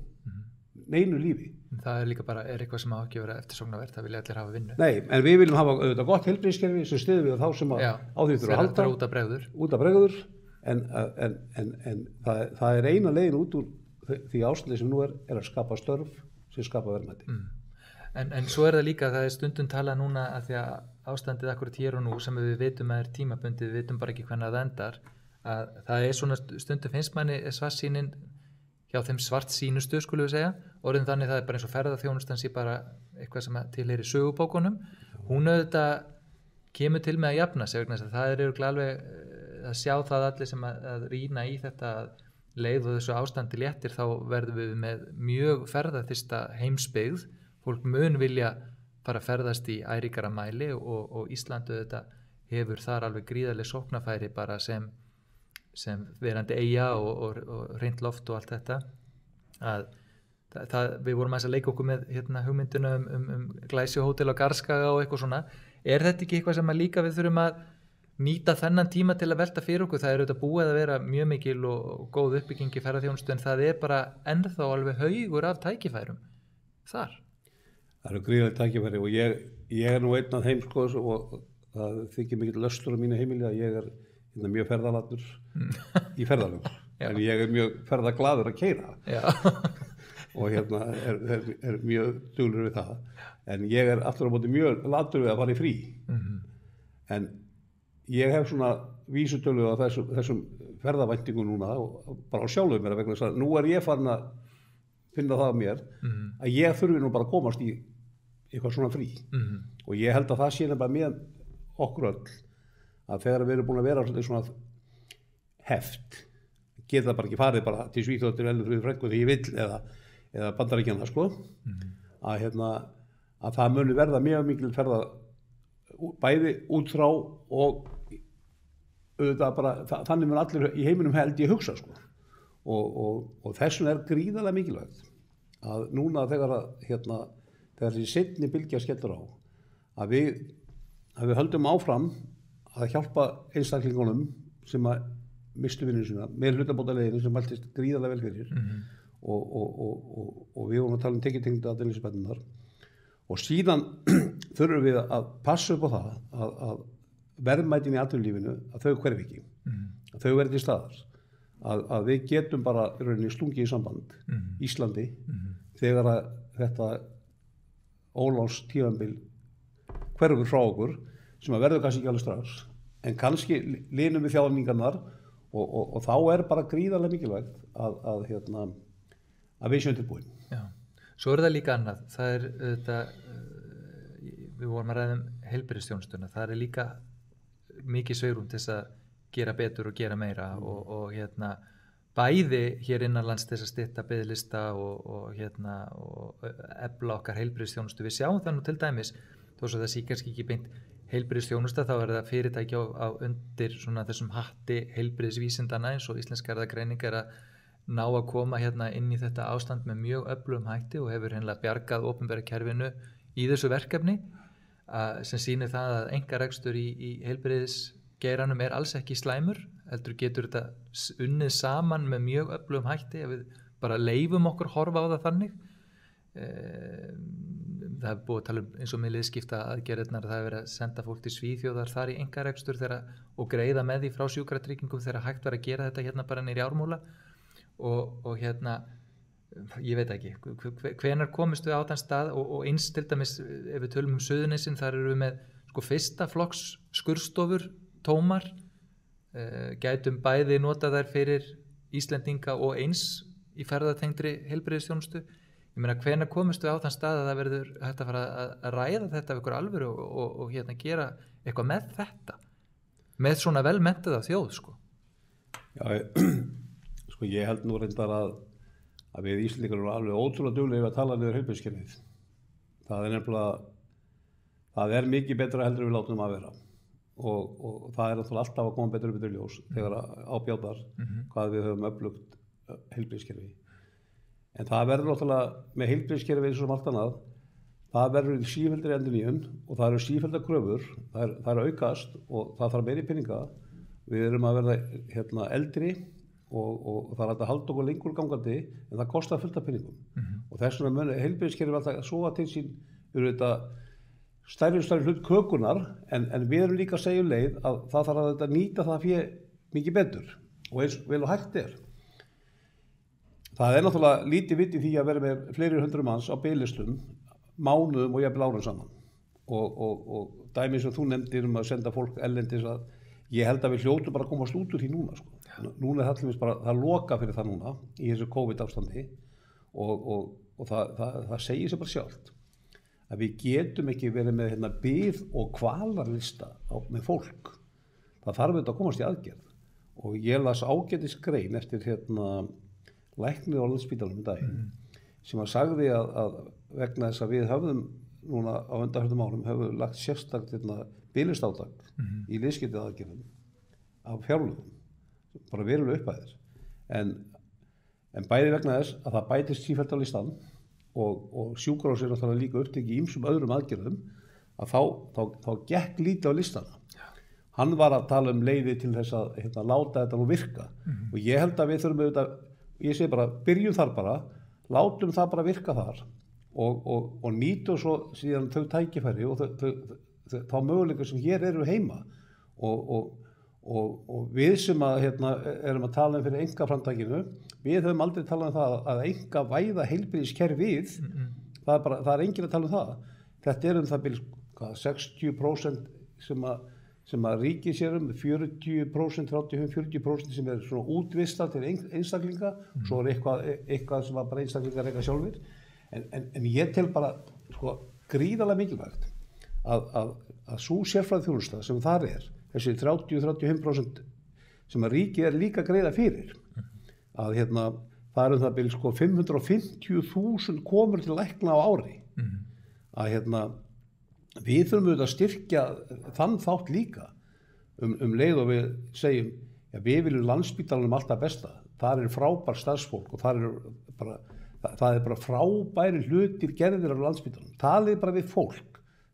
neinu lífi. Það líka bara eitthvað sem á ekki að vera eftirsóknarvert, það vilja allir hafa vinnu. Nei, en við viljum hafa auðvitað gott heilbrigðiskerfi sem styður við þá sem á því þurfa að halda. Út af bregður. Út af bregður, en það er eina leiðin út úr því ástandi sem nú er að skapa störf sem skapa verðmæti. En svo er það líka, það er stundum talað núna að því að ástandið akkurat hér og nú sem við vitum að er tímabundið, við vitum bara ekki hvernig það endar, að það svona stundum finnst manni svartsýnin hjá þeim svartsýnustu skulum við segja, orðin þannig það bara eins og ferðaþjónustan sé bara eitthvað sem tilheyrir sögubókunum, hún auðvitað kemur til með að jafna sig vegna þess að það örugglega alveg að sjá það allir sem að rýna í þetta leið og þessu ástandi léttir þá verðum við með mjög ferðaþyrsta heimsbyggð, fólk mun vilja fara að ferðast í æríkara mæli og Ísland auðvitað hefur þar alveg gríðarleg sóknarfæri bara sem verandi eyja og hreint loft og allt þetta að við vorum að leika okkur með hugmynduna glæsihótel á Garðskaga og eitthvað svona. Er þetta ekki eitthvað sem að líka við þurfum að nýta þennan tíma til að velta fyrir okkur? Það er auðvitað búið að vera mjög mikil og góð uppbyggingi ferðaþjónustu en það er bara ennþá alveg haugur af tækifærum þar. Það eru gríðarleg tækifæri og ég nú einn af þeim sko og það þykir mikill löstur á mínu heimili að ég mjög ferðalatur í ferðalögum en ég mjög ferðaglaður að keyra og er mjög duglur við það en ég aftur á móti mjög latur við að fara í frí en ég hef svona vísutölu á þessum ferðavæntingum núna og bara á sjálfum mér vegna þess að nú ég farin að finna það af mér að ég þurfi nú bara að komast í eitthvað svona frí og ég held að það sé bara með okkur öll að þegar við erum búin að vera svona heft geta bara ekki farið bara til Svíþjóð til Elfríður frænku þegar ég vill eða Bandaríkjanna sko að það muni verða mjög mikil ferða bæði út frá og auðvitað bara þannig mun allir í heiminum held ég hugsa sko og þessum gríðarlega mikilvægt að núna þegar þessi seinni bylgja skellur á að við höldum áfram að hjálpa einstaklingunum sem að mistu vinnuna sína með hlutabótaleiðinni sem mæltist gríðarlega vel fyrir og við vorum að tala um tekjutengdu atvinnuleysisbæturnar og síðan þurfum við að passa upp á það að verðmætin í atvinnulífinu að þau hverfi ekki að þau verði til staðar að við getum bara í rauninni stungið í samband Íslandi þegar að þetta óláns tímabil hverfur frá okkur sem að verður kannski ekki alveg strax en kannski linum við þjáningarnar og þá bara gríðarlega mikilvægt að við séum tilbúin. Já, svo það líka annað, það þetta, við vorum að ræða heilbrigðisþjónustuna, það líka mikið svigrúm til þess að gera betur og gera meira og bæði hér innanlands til þess að stytta biðlista og efla okkar heilbrigðisþjónustu. Við sjáum það nú til dæmis, þó svo það sé kannski ekki beint heilbrigðisþjónusta, þá það fyrirtæki á undir svona þessum hatti heilbrigðisvísindana eins og Íslensk erfðagreining að ná að koma inn í þetta ástand með mjög öflugum hætti og hefur hreinlega bjargað opinbera kerfinu í þessu verkefni sem sýnir það að einkarekstur í heilbrigðisgeiranum alls ekki slæmur, heldur getur þetta unnið saman með mjög öflugum hætti ef við bara leyfum okkur horfa á það þannig. Það er búið að tala eins og með liðskipta aðgerðirnar, það hefur verið að senda fólk til Svíþjóðar þar í einkarekstur og greiða með því frá sjúkratryggingum þegar hægt var að gera þetta bara niður í Ármúla og ég veit ekki hvenær komist við á þann stað og eins til dæmis ef við tölum Suðurnesin þar eru við með fyrsta flokks skurðstofur tómar, gætum bæði nota þær fyrir Íslendinga og eins í ferðatengdri heilbrigðisþjónustu. Ég meina hvenær komist við á þann stað að það verður hægt að fara að ræða þetta af ykkur alvöru og gera eitthvað með þetta með svona vel menntaða þjóð sko. Já, sko ég held nú reyndar að við Íslendingar erum alveg ótrúlega duglegir að tala niður heilbrigðiskerfið. Það nefnilega það mikið betra heldur við látum að vera og það náttúrulega alltaf að koma betur upp í ljós þegar ábjátar hvað við höfum öflugt heilbrigðiskerfi. En það verður náttúrulega með heilbrigðiskerfi eins og allt annað, það verður sífelldri endurnýjun og það eru sífelldar kröfur, það eru aukast og það þarf meiri peninga. Við erum að verða eldri og það er að halda okkur lengur gangandi en það kostar fullt af peningum. Og þess vegna mun heilbrigðiskerfi alltaf soga til sín þetta stærri hlut kökunar en við erum líka að segja leið að það þarf að nýta það fyrir mikið betur og eins vel og hægt er. Það náttúrulega lítið vit í því að vera með fleiri hundruð manns á biðlistum mánuðum og jafnvel árum saman og dæmi sem þú nefndir að senda fólk ellendis ég held að við hljótum bara að komast út úr því núna sko. Núna er það bara, það loka fyrir það núna í þessu COVID-ástandi og það segir sér bara sjálft að við getum ekki verið með hérna bið og kvalarlista með fólk. Það þarf auðvitað að komast í aðgerð og ég las ágætis grein eftir hérna læknir á Landspítalanum daginn sem að sagði að vegna þess að við höfðum núna á undanförnum árum höfum lagt sérstakt hérna biðlistátak í liðskiptið aðgerðum af fjárlögum, bara verulega upphæðir en bæði vegna þess að það bætist sífellt á listan og sjúkrahús er náttúrulega líka upptekið í ýmsum öðrum aðgerðum að þá gekk lítið á listana. Hann var að tala um leiði til þess að hérna, láta þetta nú virka og ég held að við þurfum auðvitað, ég segi bara, byrjum þar bara, látum það bara virka þar og nýtum svo síðan þau tækifæri og þá möguleika sem hér eru heima og við sem að, hérna, erum að tala fyrir einkaframtakinu, við höfum aldrei talað um það að einkavæða heilbrigðiskerfið, það er enginn að tala um það. Þetta er það bil 60% sem að ríkið sér 40%, 35-40% sem er svona útvistað til einstaklinga, svo er eitthvað sem bara einstaklingar reka sjálfir. En ég tel bara sko, gríðarlega mikilvægt að sú sérfræðiþjónusta sem þar þessi 30-35% sem að ríkið líka greiða fyrir, að hérna, það það bil sko 550.000 komur til lækna á ári, að hérna, við þurfum auðvitað að styrkja þann þátt líka leið og við segjum ja, við viljum Landspítalanum alltaf besta, þar frábær starfsfólk og það er bara frábæri hlutir gerðir á Landspítalanum, talið bara við fólk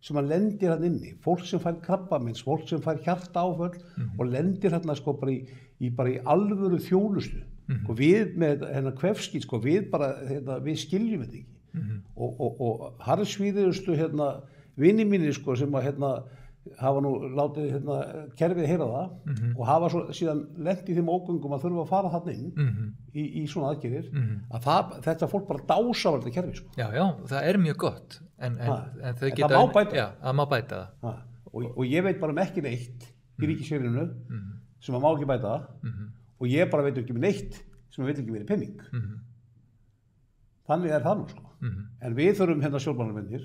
sem að lendir hann inni, fólk sem fær krabbameins, fólk sem fær hjartaáföll og lendir hérna sko bara í alvöru þjónustu og við með hennar kvefskít sko við bara hérna, við skiljum þetta ekki og harðsvíðustu hérna vinni mínir sko sem að hérna hafa nú látið hérna kerfið heyra það og hafa svo síðan lent í þeim ógöngum að þurfa að fara þarna inn í svona aðgerðir að þetta fólk bara dása þetta kerfið sko. Já, það er mjög gott en þau geta það má bæta. Já, það má bæta það. Og ég veit bara ekki neitt í ríkisfélaginu sem að má ekki bæta og ég bara veit ekki neitt sem að vil ekki verið penning. Þannig er það nú sko. En við þurfum hérna stjórnmálamennir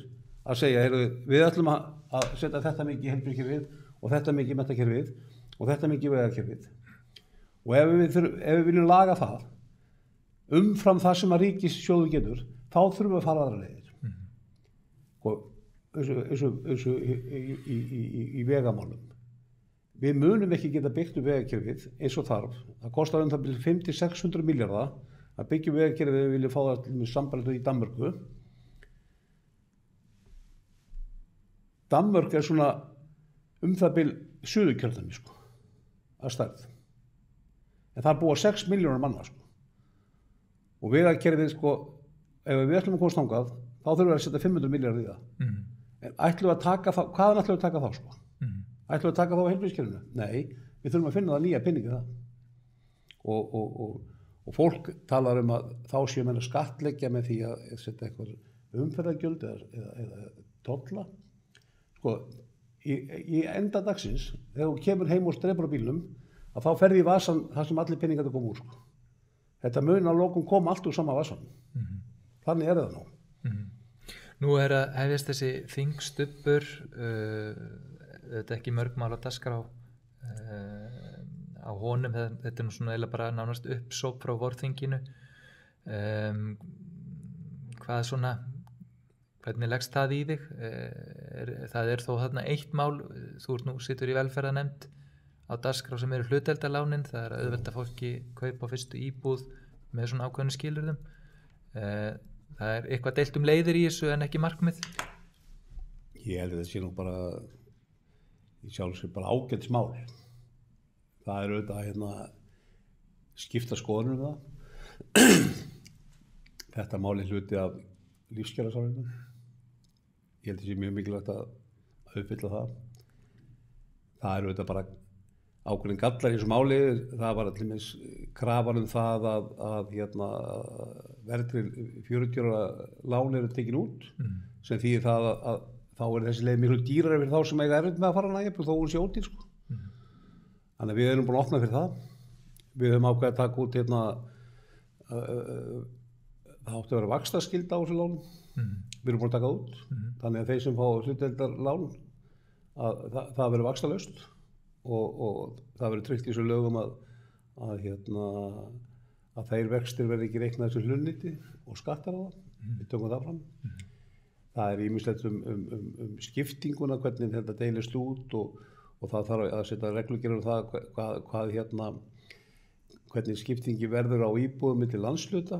að segja, við ætlum að setja þetta mikið í heilbrigðiskerfið og þetta mikið í menntakerfið og þetta mikið í vegakerfið. Og ef við viljum laga það umfram það sem að ríkissjóður getur, þá þurfum við að fara aðra leiðir. Eins og í vegamálum. Við munum ekki geta byggt vegakerfið eins og þarf. Það kostar það bil 500-600 milljarða að byggja vegakerfið ef við viljum fá það til sambærilegt í Danmörku. Danmörk er svona það bil Suðurkjördæmi sko, að stærð. En það búa 6 milljónir manna sko. Og vegakerfið sko, ef við ætlum að komast þangað, þá þurfum við að setja 500 milljarðar í það. En ætlum við að taka það, hvaðan ætlum við að taka þá sko? Ætlum við að taka þá á heilbrigðiskerfinu? Nei, við þurfum að finna það nýja peningi það. Og fólk talar að þá séu menn að skattleggja með því að setja eitthvað umferðargjöld eða tolla. Sko, í enda dagsins, þegar þú kemur heim og streipur á bílnum, að þá ferði í vasan þar sem allir peningar koma úr. Sko. Þetta mun að lokum koma allt úr sama vasan. Þannig er það nú. Nú er að hefjast þessi þingstubbur, þetta ekki mörg mál á dagskrá á honum, þetta er nú svona eiginlega bara nánast uppsóp frá vorþinginu. Hvað svona... Hvernig leggst það í þig? Það er þó þarna eitt mál, þú situr í velferðarnefnd á dagskrá sem eru hlutdeildarlánin, það er að auðvelda fólki kaupa á fyrstu íbúð með svona ákveðnu skilyrðum. Það er eitthvað deilt leiðir í þessu en ekki markmið? Ég held að þetta sé nú bara, í sjálfsög bara ágætismál. Það er auðvitað hérna skipta skoðunum það. Þetta mál er hluti af lífskjarasamningnum. Ég held að það sé mjög mikilvægt að uppfylla það. Það er auðvitað bara ákveðin gallar í þessu máli. Það var allir krafan það að hérna, verðtryggð 40 ára lán eru tekin út, sem þýðir það að þá er þessi leið miklu dýrari fyrir þá sem eiga erfitt með að fara nægja, þó hún sé ódýr sko. Þannig að við erum búin að opna fyrir það. Við höfum ákveðið að taka út hérna, það átti að vera vaxtaskylda á þessu lánum. Við erum búin að taka það út. Þannig að þeir sem fá hlutdeildarlán, það verður vaxtalaust og það verður tryggt í þessu lögum að þeir vextir verði ekki reiknað þessu hlunnýti og skattar á það. Við tökum það fram. Það er ýmislegt skiptinguna, hvernig þetta deilist út og það þarf að setja reglugerðir það hvernig skiptingi verður á íbúðum milli landshluta.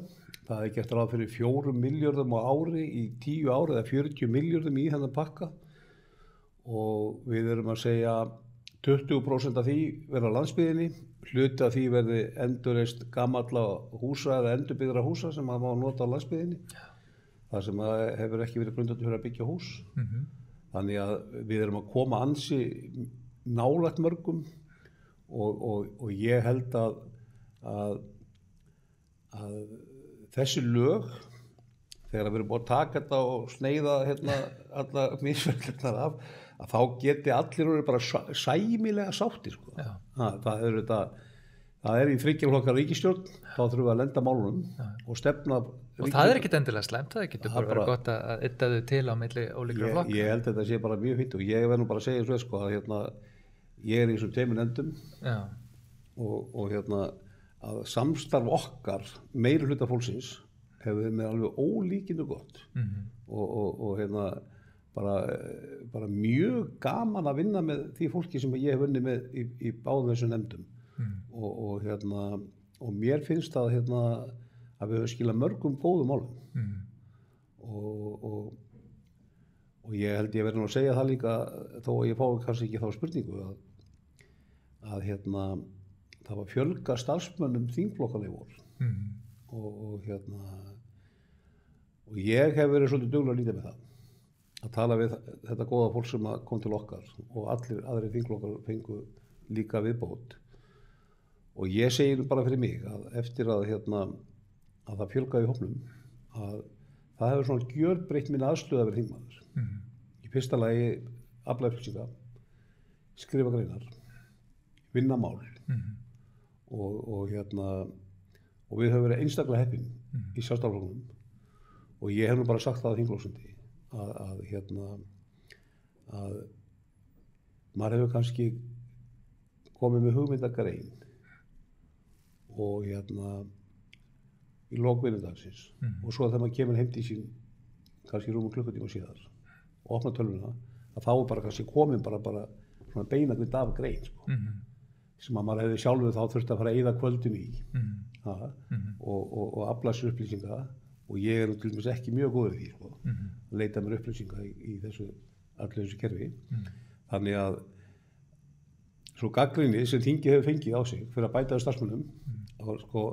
Það er gert ráð fyrir 4 milljörðum á ári í 10 ári eða 40 milljörðum í þennan pakka og við erum að segja 20% af því verða landsbyggðinni, hluti af því verði endurreist gamalla húsa eða endurbyggðra húsa sem maður má nota á landsbyggðinni. Það sem hefur ekki verið grundvöld fyrir að byggja hús. Þannig að við erum að koma ansi nálægt mörgum og ég held að þessi lög, þegar við erum búin að taka þetta og sneiða alla misferðirnar af, að þá geti allir orðið bara sæmilega sáttir. Sko. Það er í 3 flokka ríkisstjórn, þá þurfum við að lenda málunum og stefna. Og það er ekkert endilega slæmt, það getur bara verið gott að ydda þau til á milli ólíkra flokka. Ég held að þetta sé bara mjög fínt og ég verð nú bara að segja svo að ég er í þessum 2 nefndum og að samstarf okkar meiri hluta fólksins hefur með alveg ólíkinu gott og bara mjög gaman að vinna með því fólki sem ég hef vunnið með í báðum þessum nefndum og mér finnst að við höfum skilað mörgum góðum málum og ég held ég verði nú að segja það líka þó að ég fái kannski ekki þá spurningu að það var fjölga starfsmönnum þingflokkanna í vor og ég hef verið svolítið duglegur að líta með það að tala við þetta góða fólk sem kom til okkar og allir aðrir þingflokkar fengu líka viðbót og ég segi nú bara fyrir mig að eftir að það fjölgaði í hópnum að það hefur svona gjörbreytt minn aðstöðu að vera þingmaður í fyrsta lagi afla upplýsinga, skrifa greinar, vinna mál og við höfum verið einstaklega heppin í sjálfstæðisflokknum og ég hef nú bara sagt það á þingflokksfundi að maður hefur kannski komið með hugmyndagrein og í lok vinnudagsins og svo þegar maður kemur heim til sín kannski rúmum klukkutíma síðar og opna tölvuna að þá er bara kannski komin bara svona beinagrind af grein sko. Sem að maður hefði sjálfur þá þurft að fara að eyða kvöldum í og afla sér upplýsinga og ég er til dæmis ekki mjög góður í því sko, að leita mér upplýsinga í allir þessu kerfi þannig að svo gagnrýni sem þingið hefur fengið á sig fyrir að bæta við starfsmönnum sko,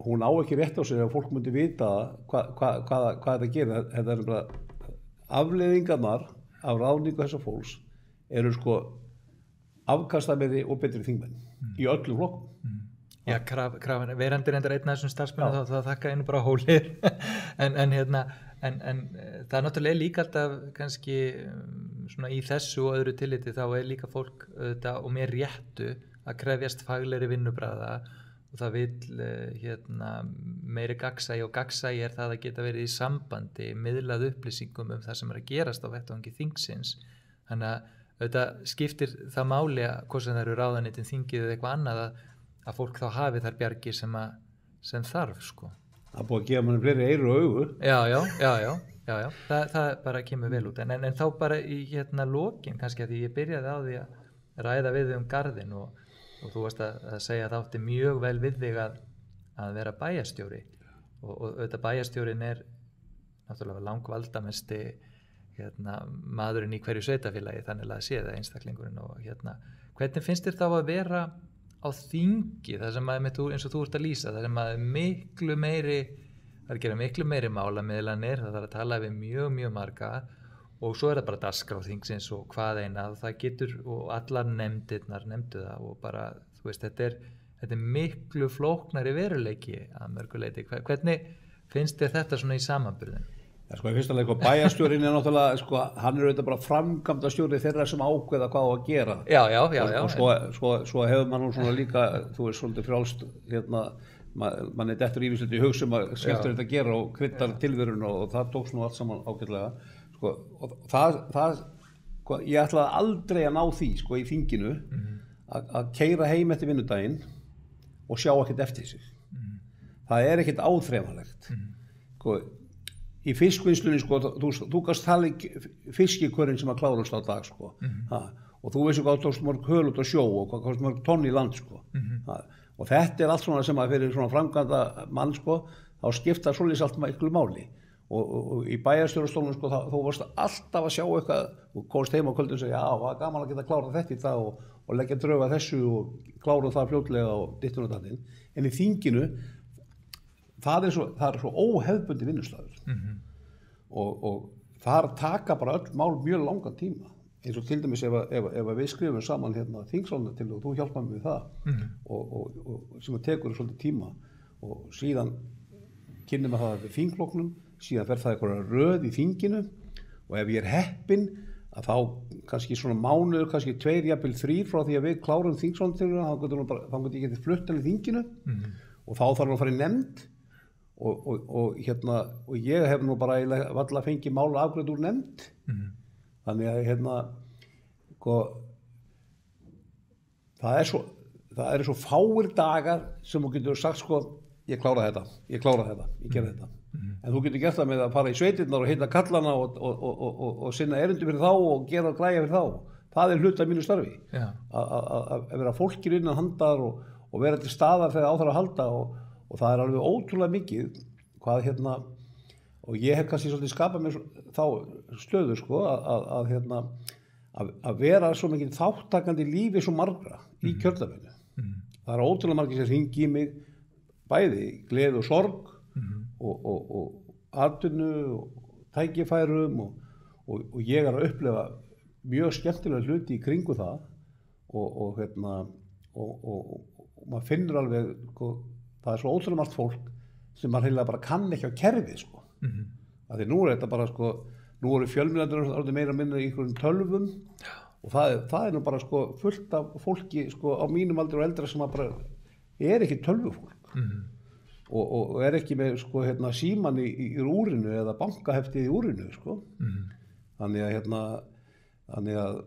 hún á ekki rétt á sig að fólk myndi vita hvað þetta gerir. Þetta er bara afleiðingarnar af ráðningu þessa fólks eru sko afkastameiri og betri þingmenn í öllum flokkum. Já, krafan verandi reyndar einn af þessum starfsmönnum þá þakka einu bara hólir en það er náttúrulega líka alltaf kannski svona í þessu og öðru tilliti þá er líka fólk auðvitað og mér réttu að krefjast faglegri vinnubragða og það vill meiri gagnsæi og gagnsæi er það að geta verið í sambandi miðlað upplýsingum það sem er að gerast á vettvangi þingsins þannig að auðvitað skiptir það máli að hvort sem það eru ráðuneytin þingið eða eitthvað annað að fólk þá hafi þær bjargir sem þarf sko. Það búið að gefa manni fleiri eyru og augu. Já, það bara kemur vel út en þá bara í lokin kannski að því ég byrjaði á því að ræða við garðinn og þú varst að segja að það átti mjög vel við þig að vera bæjarstjóri og auðvitað bæjarstjórin er náttúrulega langvaldamesti maðurinn í hverju sveitafélagi þannig að sé það einstaklingurinn og hvernig finnst þér þá að vera á þingi það sem að eins og þú ert að lýsa það sem að miklu meiri það er að gera miklu meiri málamiðlanir það þarf að tala við mjög marga og svo er það bara dagskrá þingsins og hvað eina það getur og allar nefndirnar nefndu það og bara þú veist þetta er miklu flóknari veruleiki að mörgu leyti hvernig finnst þér þetta svona í samanburðin? Ja, sko, í fyrsta leik bæjarstjórinn náttúrulega, sko, hann auðvitað bara framkvæmdastjóri þeirra sem ákveða hvað á að gera. Já. Og svo hefur mann nú svona líka, þú veist, svolítið frjálst, mann dettur ívíslega í hugsun að skemmtur þetta að gera og kryddar tilverun og það tókst nú allt saman ágætlega. Sko, og sko, ég ætlaði aldrei að ná því, sko, í þinginu að keyra heim eftir vinnudaginn og sjá ekkert eftir sig. Það ekkert áþreifanlegt. Sko, í fiskvinnslunni, sko, þú gast tala fiskikörinn sem að klárast á dag, sko. Og þú veist hvað tókst mörg höl út á sjó og hvað tókst mörg tonn í land, sko. Og þetta allt svona sem að fyrir svona framkvæmda mann, sko, þá skipta svolítið allt miklu máli. Og í bæjarstjórastólunum, sko, þú varst alltaf að sjá eitthvað og komst heim á kvöldin og segja, já, það var gaman að geta klárað þetta í dag og leggja drög að þessu og klára það fljótlega og dittun og dattinn. En í þinginu, það er svo óhefðbundi vinnustaður og þar taka bara öll mál mjög langan tíma, eins og til dæmis ef við skrifum saman hérna þingsálinni til og þú hjálpar mér við það og sem tekur svolítið tíma og síðan kynnum að það við þingflokknum, síðan fer það eitthvað röð í þinginu og ef ég heppinn að þá kannski svona mánuður, kannski 2, jafnvel 3 frá því að við klárum þingsálinni þá getur ég getið flutt í þinginu og þá þarf að fara í nefnd og ég hef nú bara varla fengið mála afgreidd úr nefnd þannig að sko, það eru svo fáir dagar sem þú getur sagt sko ég klára þetta, ég gerði þetta en þú getur gert það með að fara í sveitirnar og hitta kallana og sinna erindi fyrir þá og gera græja fyrir þá það hluti af mínu starfi að vera fólkir innan handar og vera til staðar þegar á þarf að halda og það alveg ótrúlega mikið hvað og ég hef kannski svolítið skapað mér þá stöðu sko að vera svo mikið þáttakandi lífi svo margra í kjördæminu. Það ótrúlega margir sem hringi í mig bæði gleði og sorg og atvinnu og tækifærum og ég að upplifa mjög skemmtilega hluti í kringu það og maður finnur alveg sko, það svo ótrúlega margt fólk sem maður heila bara kann ekki á kerfið sko. Af því nú þetta bara sko, nú eru fjölmiðlarnir meira minna í einhverjum tölvum og það nú bara sko fullt af fólki sko á mínum aldri og eldra sem bara ekki tölvufólk og ekki með sko síman í úrinu eða bankaheftið í úrinu sko. Þannig að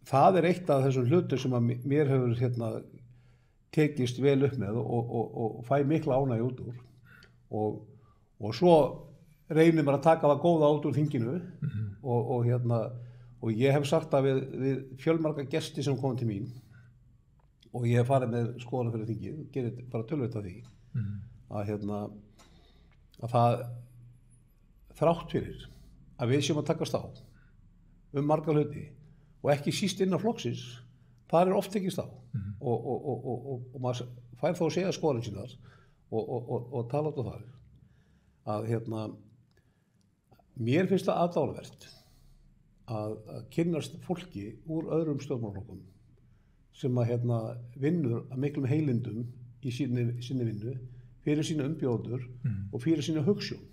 það eitt af þessum hlutum sem að mér hefur tekist vel upp með og fæ mikla ánægju út úr og svo reynir maður að taka það góða út úr þinginu og ég hef sagt það við fjölmarga gesti sem komið til mín og ég hef farið með skoðana fyrir þingið og gerir bara tölvöld af því að það þrátt fyrir að við séum að takast á marga hluti og ekki síst innan flokksins það oft tekist á og maður fær þá að segja skoðanir sínar og tala út á það að mér finnst það aðdáunarvert að kynnast fólki úr öðrum stjórnmálaflokkum sem að vinnur að miklum heilindum í sinni vinnu fyrir sína umbjóðendur og fyrir sína hugsjón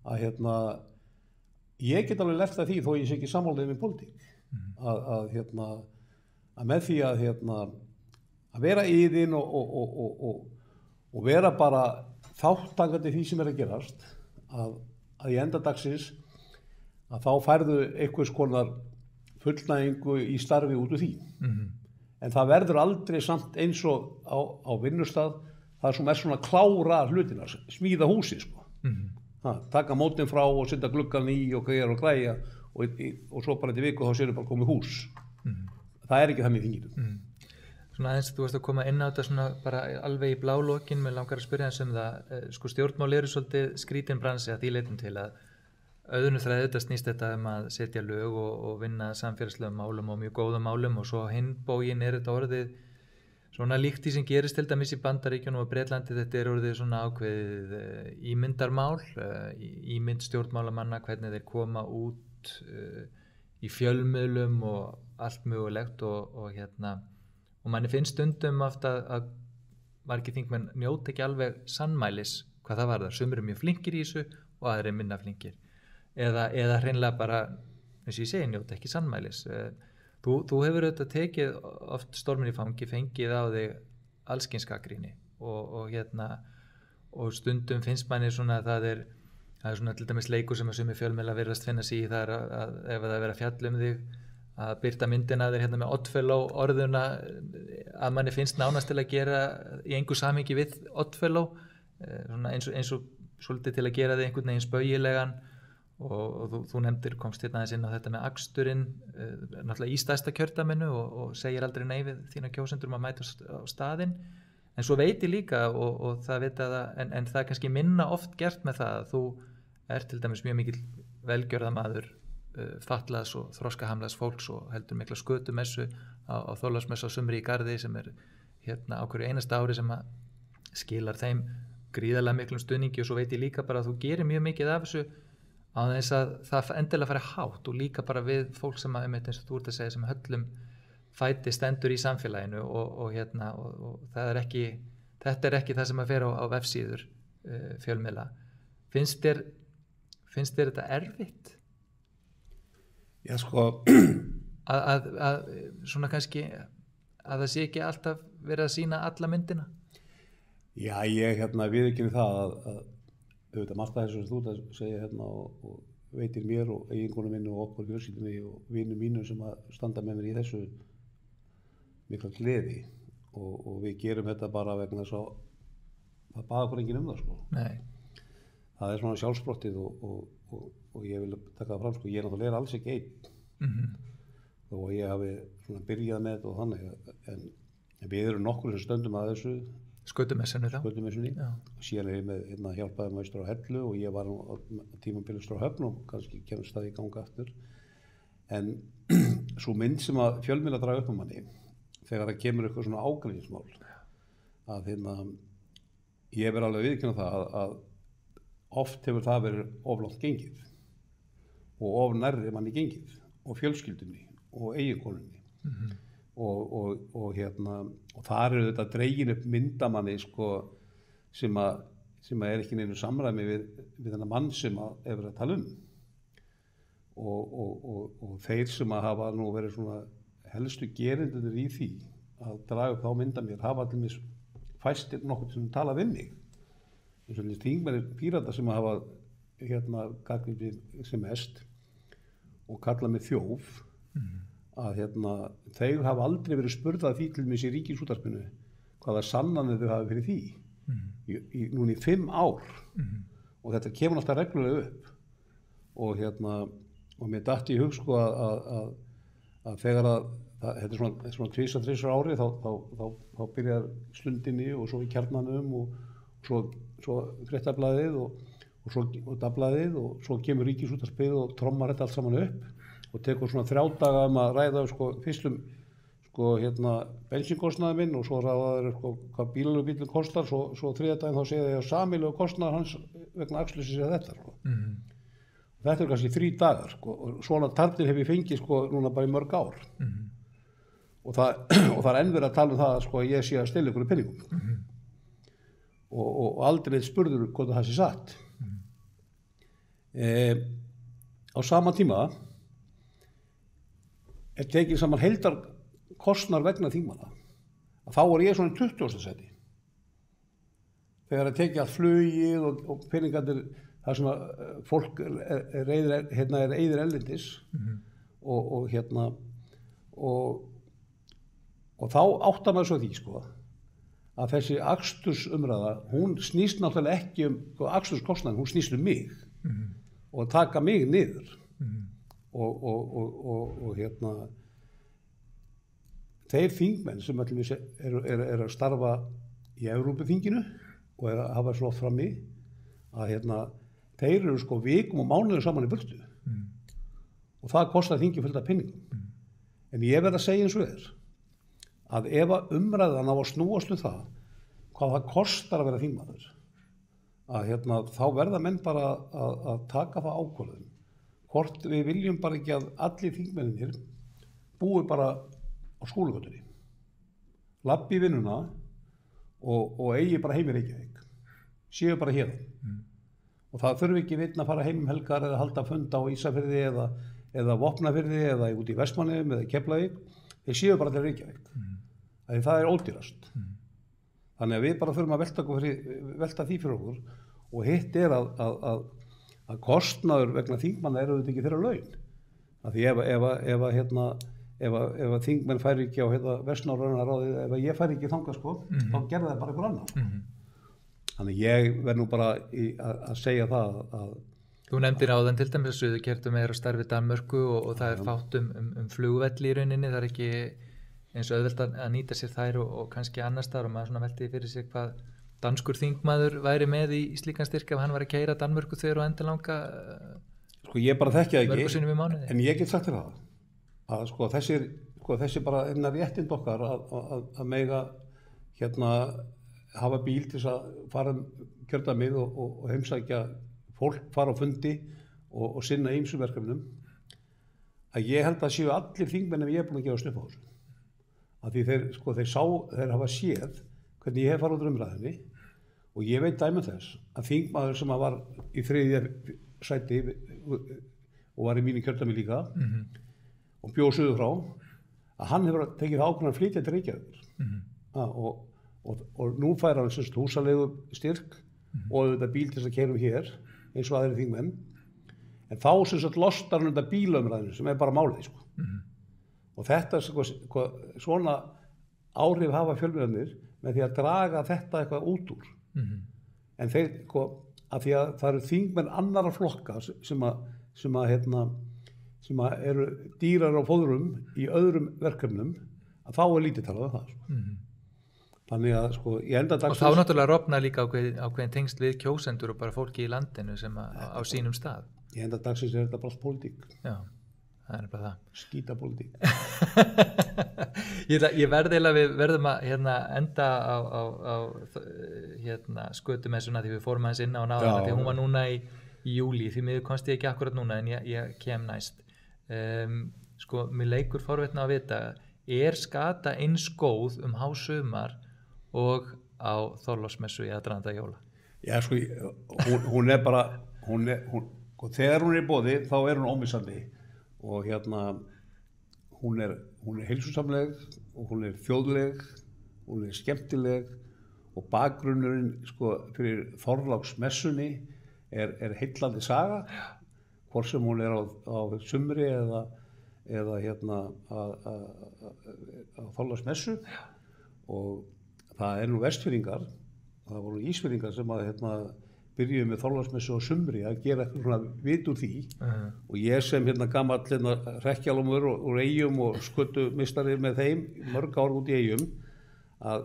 að ég get alveg lært af því þó ég sé ekki sammálaðið með pólitík að með því að vera iðin og vera bara þáttakandi því sem að gerast að í enda dagsins að þá færðu einhvers konar fullnægingu í starfi út úr því en það verður aldrei samt eins og á vinnustað það sem svona klára hlutina smíða húsi sko. Taka mótin frá og setja gluggan í og græja og svo bara til viku þá séu bara komið hús það ekki þannig í þinginu Svona aðeins, þú varst að koma inn á þetta svona bara alveg í blálokin með langar að spyrja þess það sko stjórnmál eru svolítið skrítin bransi að því leitum til að auðvunni þræði þetta snýst þetta að setja lög og vinna samfélagslegum málum og mjög góðum málum og svo hinn bógin þetta orðið svona líkt því sem gerist til dæmis í Bandaríkjunum og Bretlandi þetta orðið svona ákveðið ímyndarmál, ímynd stjórnmálamanna, hvernig þeir koma út í fjölmiðlum og allt mögulegt og manni finnst stundum oft að margir þingmenn njóta ekki alveg sannmælis hvað það varðar. Sumir eru mjög flinkir í þessu og aðrir minna flinkir eða hreinlega bara, eins og ég segi, njóta ekki sannmælis. Þú hefur auðvitað tekið oft stormin í fangi, fengið á þig allskyns gagnrýni og stundum finnst manni svona að það er svona til dæmis leikur sem að sumir fjölmiðlar virðast finna sig í, það að ef það er verið að fjalla þig að birta myndina þér með Oddfellow orðuna að manni finnst nánast til að gera í engu samhengi við Oddfellow, eins og svolítið til að gera þig einhvern veginn spaugilegan og þú nefndir, komst aðeins inn á þetta með aksturinn náttúrulega í stærsta kjördæminu og segir aldrei nei við þína kjósendur að mæta á staðinn, en svo veit ég líka og það veit að en það er kannski minna oft gert með það að þú er til dæmis mjög mikill velgjörðamaður fatlaðs og þroskahamlaðs fólks og heldur mikla skötumessu á Þorláksmessu á sumri í Garði sem er á hverju einasta ári sem að skilar þeim gríðarlega miklum stuðningi og svo veit ég líka bara að þú gerir mjög mikið af þessu á þess að það endilega fari hátt og líka bara við fólk sem að eins og þú ert að segja sem höllum fæti stendur í samfélaginu og það er ekki, þetta er ekki það sem að fer á vefsíður fjölmiðla. Finnst þér þetta erfitt? Já, sko að svona kannski að það sé ekki alltaf verið að sýna alla myndina? Já, ég viðurkenni það að auðvitað margt af þessu sem þú ert að segja og veitir mér og eiginkonum minni og okkur fjölskyldunni og vinum mínum sem að standa með mér í þessu mikla gleði og við gerum þetta bara vegna þess að það baða okkur enginn það, sko. Nei. Það er svona sjálfsbrottið og ég vil taka það fram, sko, ég náttúrulega alls ekki einn þó að ég hafi svona byrjað með þetta og þannig en við erum nokkur sem stöndum að þessu Skötumessunni síðan er ég með hjálpaði með Austur á Hellu og ég var á tímabili Austur á Höfn og kannski kemst það í ganga aftur en svo mynd sem að fjölmiðla draga upp manni þegar það kemur eitthvað svona ágreiningsmál að ég verð alveg viðurkenna það að oft hefur það verið of langt gengið og of nærri manni gengið og fjölskyldunni og eiginkonunni og þar eru þetta dregin upp myndamanni, sko, sem er ekki neinu samræmi við þennan mann sem er verið að tala og þeir sem að hafa nú verið svona helstu gerendurnir í því að draga upp þá mynda mér hafa allir fæstir nokkuð sem tala við mig eins og þingmennir Pírata sem hafa gagnrýnt sem mest og kalla mig þjóf að þeir hafa aldrei verið spurðað því til mér í Ríkisútvarpinu hvaða sannanir þau hafa fyrir því núna í 5 ár og þetta kemur alltaf reglulega upp og mér datt í hug, sko, að þegar þetta er svona 2-3 ári þá byrjar Stundinni og svo í Kjarnanum og svo Fréttablaðið og Dagblaðið og svo kemur Ríkisútvarpið og trommar þetta allt saman upp og tekur svona 3 daga að ræða fyrst bensínkostnaður minn og svo ræða hvað bílinn kostar, svo 3. daginn þá segja þeir sameiginlegur kostnaður hans vegna akstursins eða þetta, sko. Þetta er kannski 3 dagar, sko, og svona tarnir hef ég fengið, sko, núna bara í mörg ár og það er enn verið að tala um það, sko, að ég sé að stela ykkur peningum og aldrei neitt spurður hvort það sé satt. Á sama tíma er tekið saman heildarkostnaður vegna þingmanna að þá er ég svona í 20. sæti þegar er tekið allt flugið og peningarnir þar sem að fólk er eyðir erlendis og þá áttar maður svo því, sko, að þessi akstursumræða hún snýst náttúrulega ekki aksturskostnaðinn, hún snýst mig og að taka mig niður og þeir þingmenn sem eru að starfa í Evrópuþinginu og eru að hafa svo frammi að þeir eru, sko, vikum og mánuðum saman í burtu og það kostar þingi fullt af peningum en ég verð að segja eins og þér að ef að umræðan á að snúast það hvað það kostar að vera þingmaður að þá verða menn bara að taka það ákvörðun hvort við viljum bara ekki að allir þingmennir búi bara á Skúlagötunni, labbi í vinnuna og eigi bara heim í Reykjavík, séu bara hérna og það þurfi ekki vitna að fara heim helgar eða halda funda á Ísafirði eða Vopnafirði eða út í Vestmannaeyjum eða Keflavík, þeir séu bara til Reykjavík. Því það er ódýrast. Þannig að við bara þurfum að velta því fyrir okkur, og hitt er að kostnaður vegna þingmanna eru þetta ekki þeirra laun. Af því ef þingmenn færi ekki á Vestnorræna ráðið, ef ég færi ekki þangað sko, þá gerði það bara einhver annar. Þannig ég verð nú bara að segja það að Þú nefndir áðan til dæmis að Suðurkertum er á starfi Danmörku og það er fátt um flugvelli í rauninni, það er ekki eins og auðvelt að nýta sér þær og kannski annars þar, og maður svona velti fyrir sig hvað danskur þingmaður væri með í slíkan styrk ef hann var að keyra Danmörku þegar og endilanga sko ég bara þekki það mörgu sinnum í mánuði. En ég get sagt þér það að sko þessi bara einna réttind okkar að mega hafa bíl til að fara kjördæmið og heimsækja fólk, fara á fundi og sinna ýmsum verkefnum, að ég held að séu allir þingmenn ef ég er búin að gefa snupp á þessu. Af því þeir hafa séð hvernig ég hef farið út umræðinni, og ég veit dæmi þess að þingmaður sem var í 3. sæti og var í mínu kjördæmi líka og bjó suður frá, að hann hefur tekið ákveðna að flytja til Reykjavíkur og nú fær hann húsalegu styrk og auðvitað bíl til þess að keyra hér eins og aðrir þingmenn, en þá lostar hann undan bílaumræðinu sem er bara málið sko. Og þetta svona áhrif hafa fjölmiðlarnir með því að draga þetta eitthvað út úr. En þeir af því að það eru þingmenn annarra flokka sem eru dýrar á fóðrum í öðrum verkefnum, að þá er lítið talað um það sko. Þannig að í enda dagsins... Og þá náttúrulega rofna líka ákveðin tengsl við kjósendur og bara fólki í landinu sem á sínum stað. Í enda dagsins er þetta bara pólitík. Já, það er bara það. Skýta pólitík. Ég við verðum að enda á skötumessuna því við fórum aðeins inn á náðana, því hún var núna í júlí, því miður komst ég ekki akkurat núna en ég kem næst. Mér leikur forvitna að vita, er skata eins góð hásumar og á Þorláksmessu í aðdraganda jóla? Já, hún er bara, þegar hún er í boði, þá er hún ómissandi og hún er heilsusamleg og hún er þjóðleg, hún er skemmtileg og bakgrunnurinn fyrir Þorláksmessunni er heillandi saga, hvort sem hún er á sumri eða á Þorláksmessu, og það nú Vestfirðingar, það voru Ísfirðingar sem byrjuðu með Þorláksmessu á sumri að gera eitthvað svona vit úr því, og ég sem gamall hrekkjalómur úr Eyjum og skötumistari með þeim mörg ár út í Eyjum, að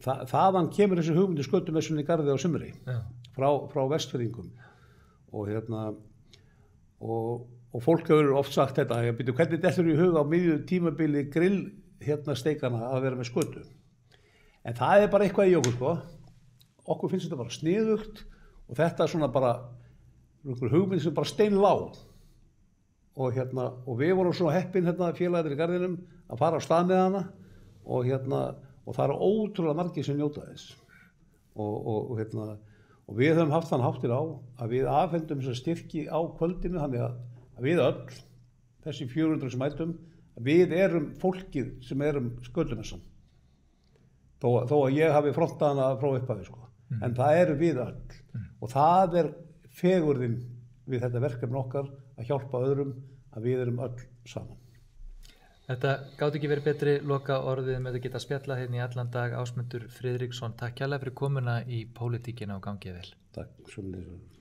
þaðan kemur þessi hugmynd skötumessunni í Garði á sumri frá Vestfirðingum, og fólk hefur oft sagt þetta, hvernig dettur í huga á miðju tímabili grillsteikana að vera með skötu. En það er bara eitthvað í okkur okkur finnst þetta bara sniðugt, og þetta svona bara hugmynd sem bara steinlág, og við vorum svona heppin félagarnir í Garðinum að fara á stað með hana, og það eru ótrúlega margir sem njóta þess, og við höfum haft þann háttir á að við afhendum þessa styrki á kvöldinu, þannig að við öll, þessi 400 sem mætum, við erum fólkið sem erum skötumessan, þó að ég hafi frontað hana frá upphafi en það eru við öll, og það er fegurðin við þetta verkefni okkar að hjálpa öðrum, að við erum öll saman. Þetta gáti ekki verið betri loka orðið með að geta spjallað hérna í allan dag. Ásmundur Friðriksson, takk kærlega fyrir komuna í pólitíkina og gangið vel. Takk, sömuleiðis.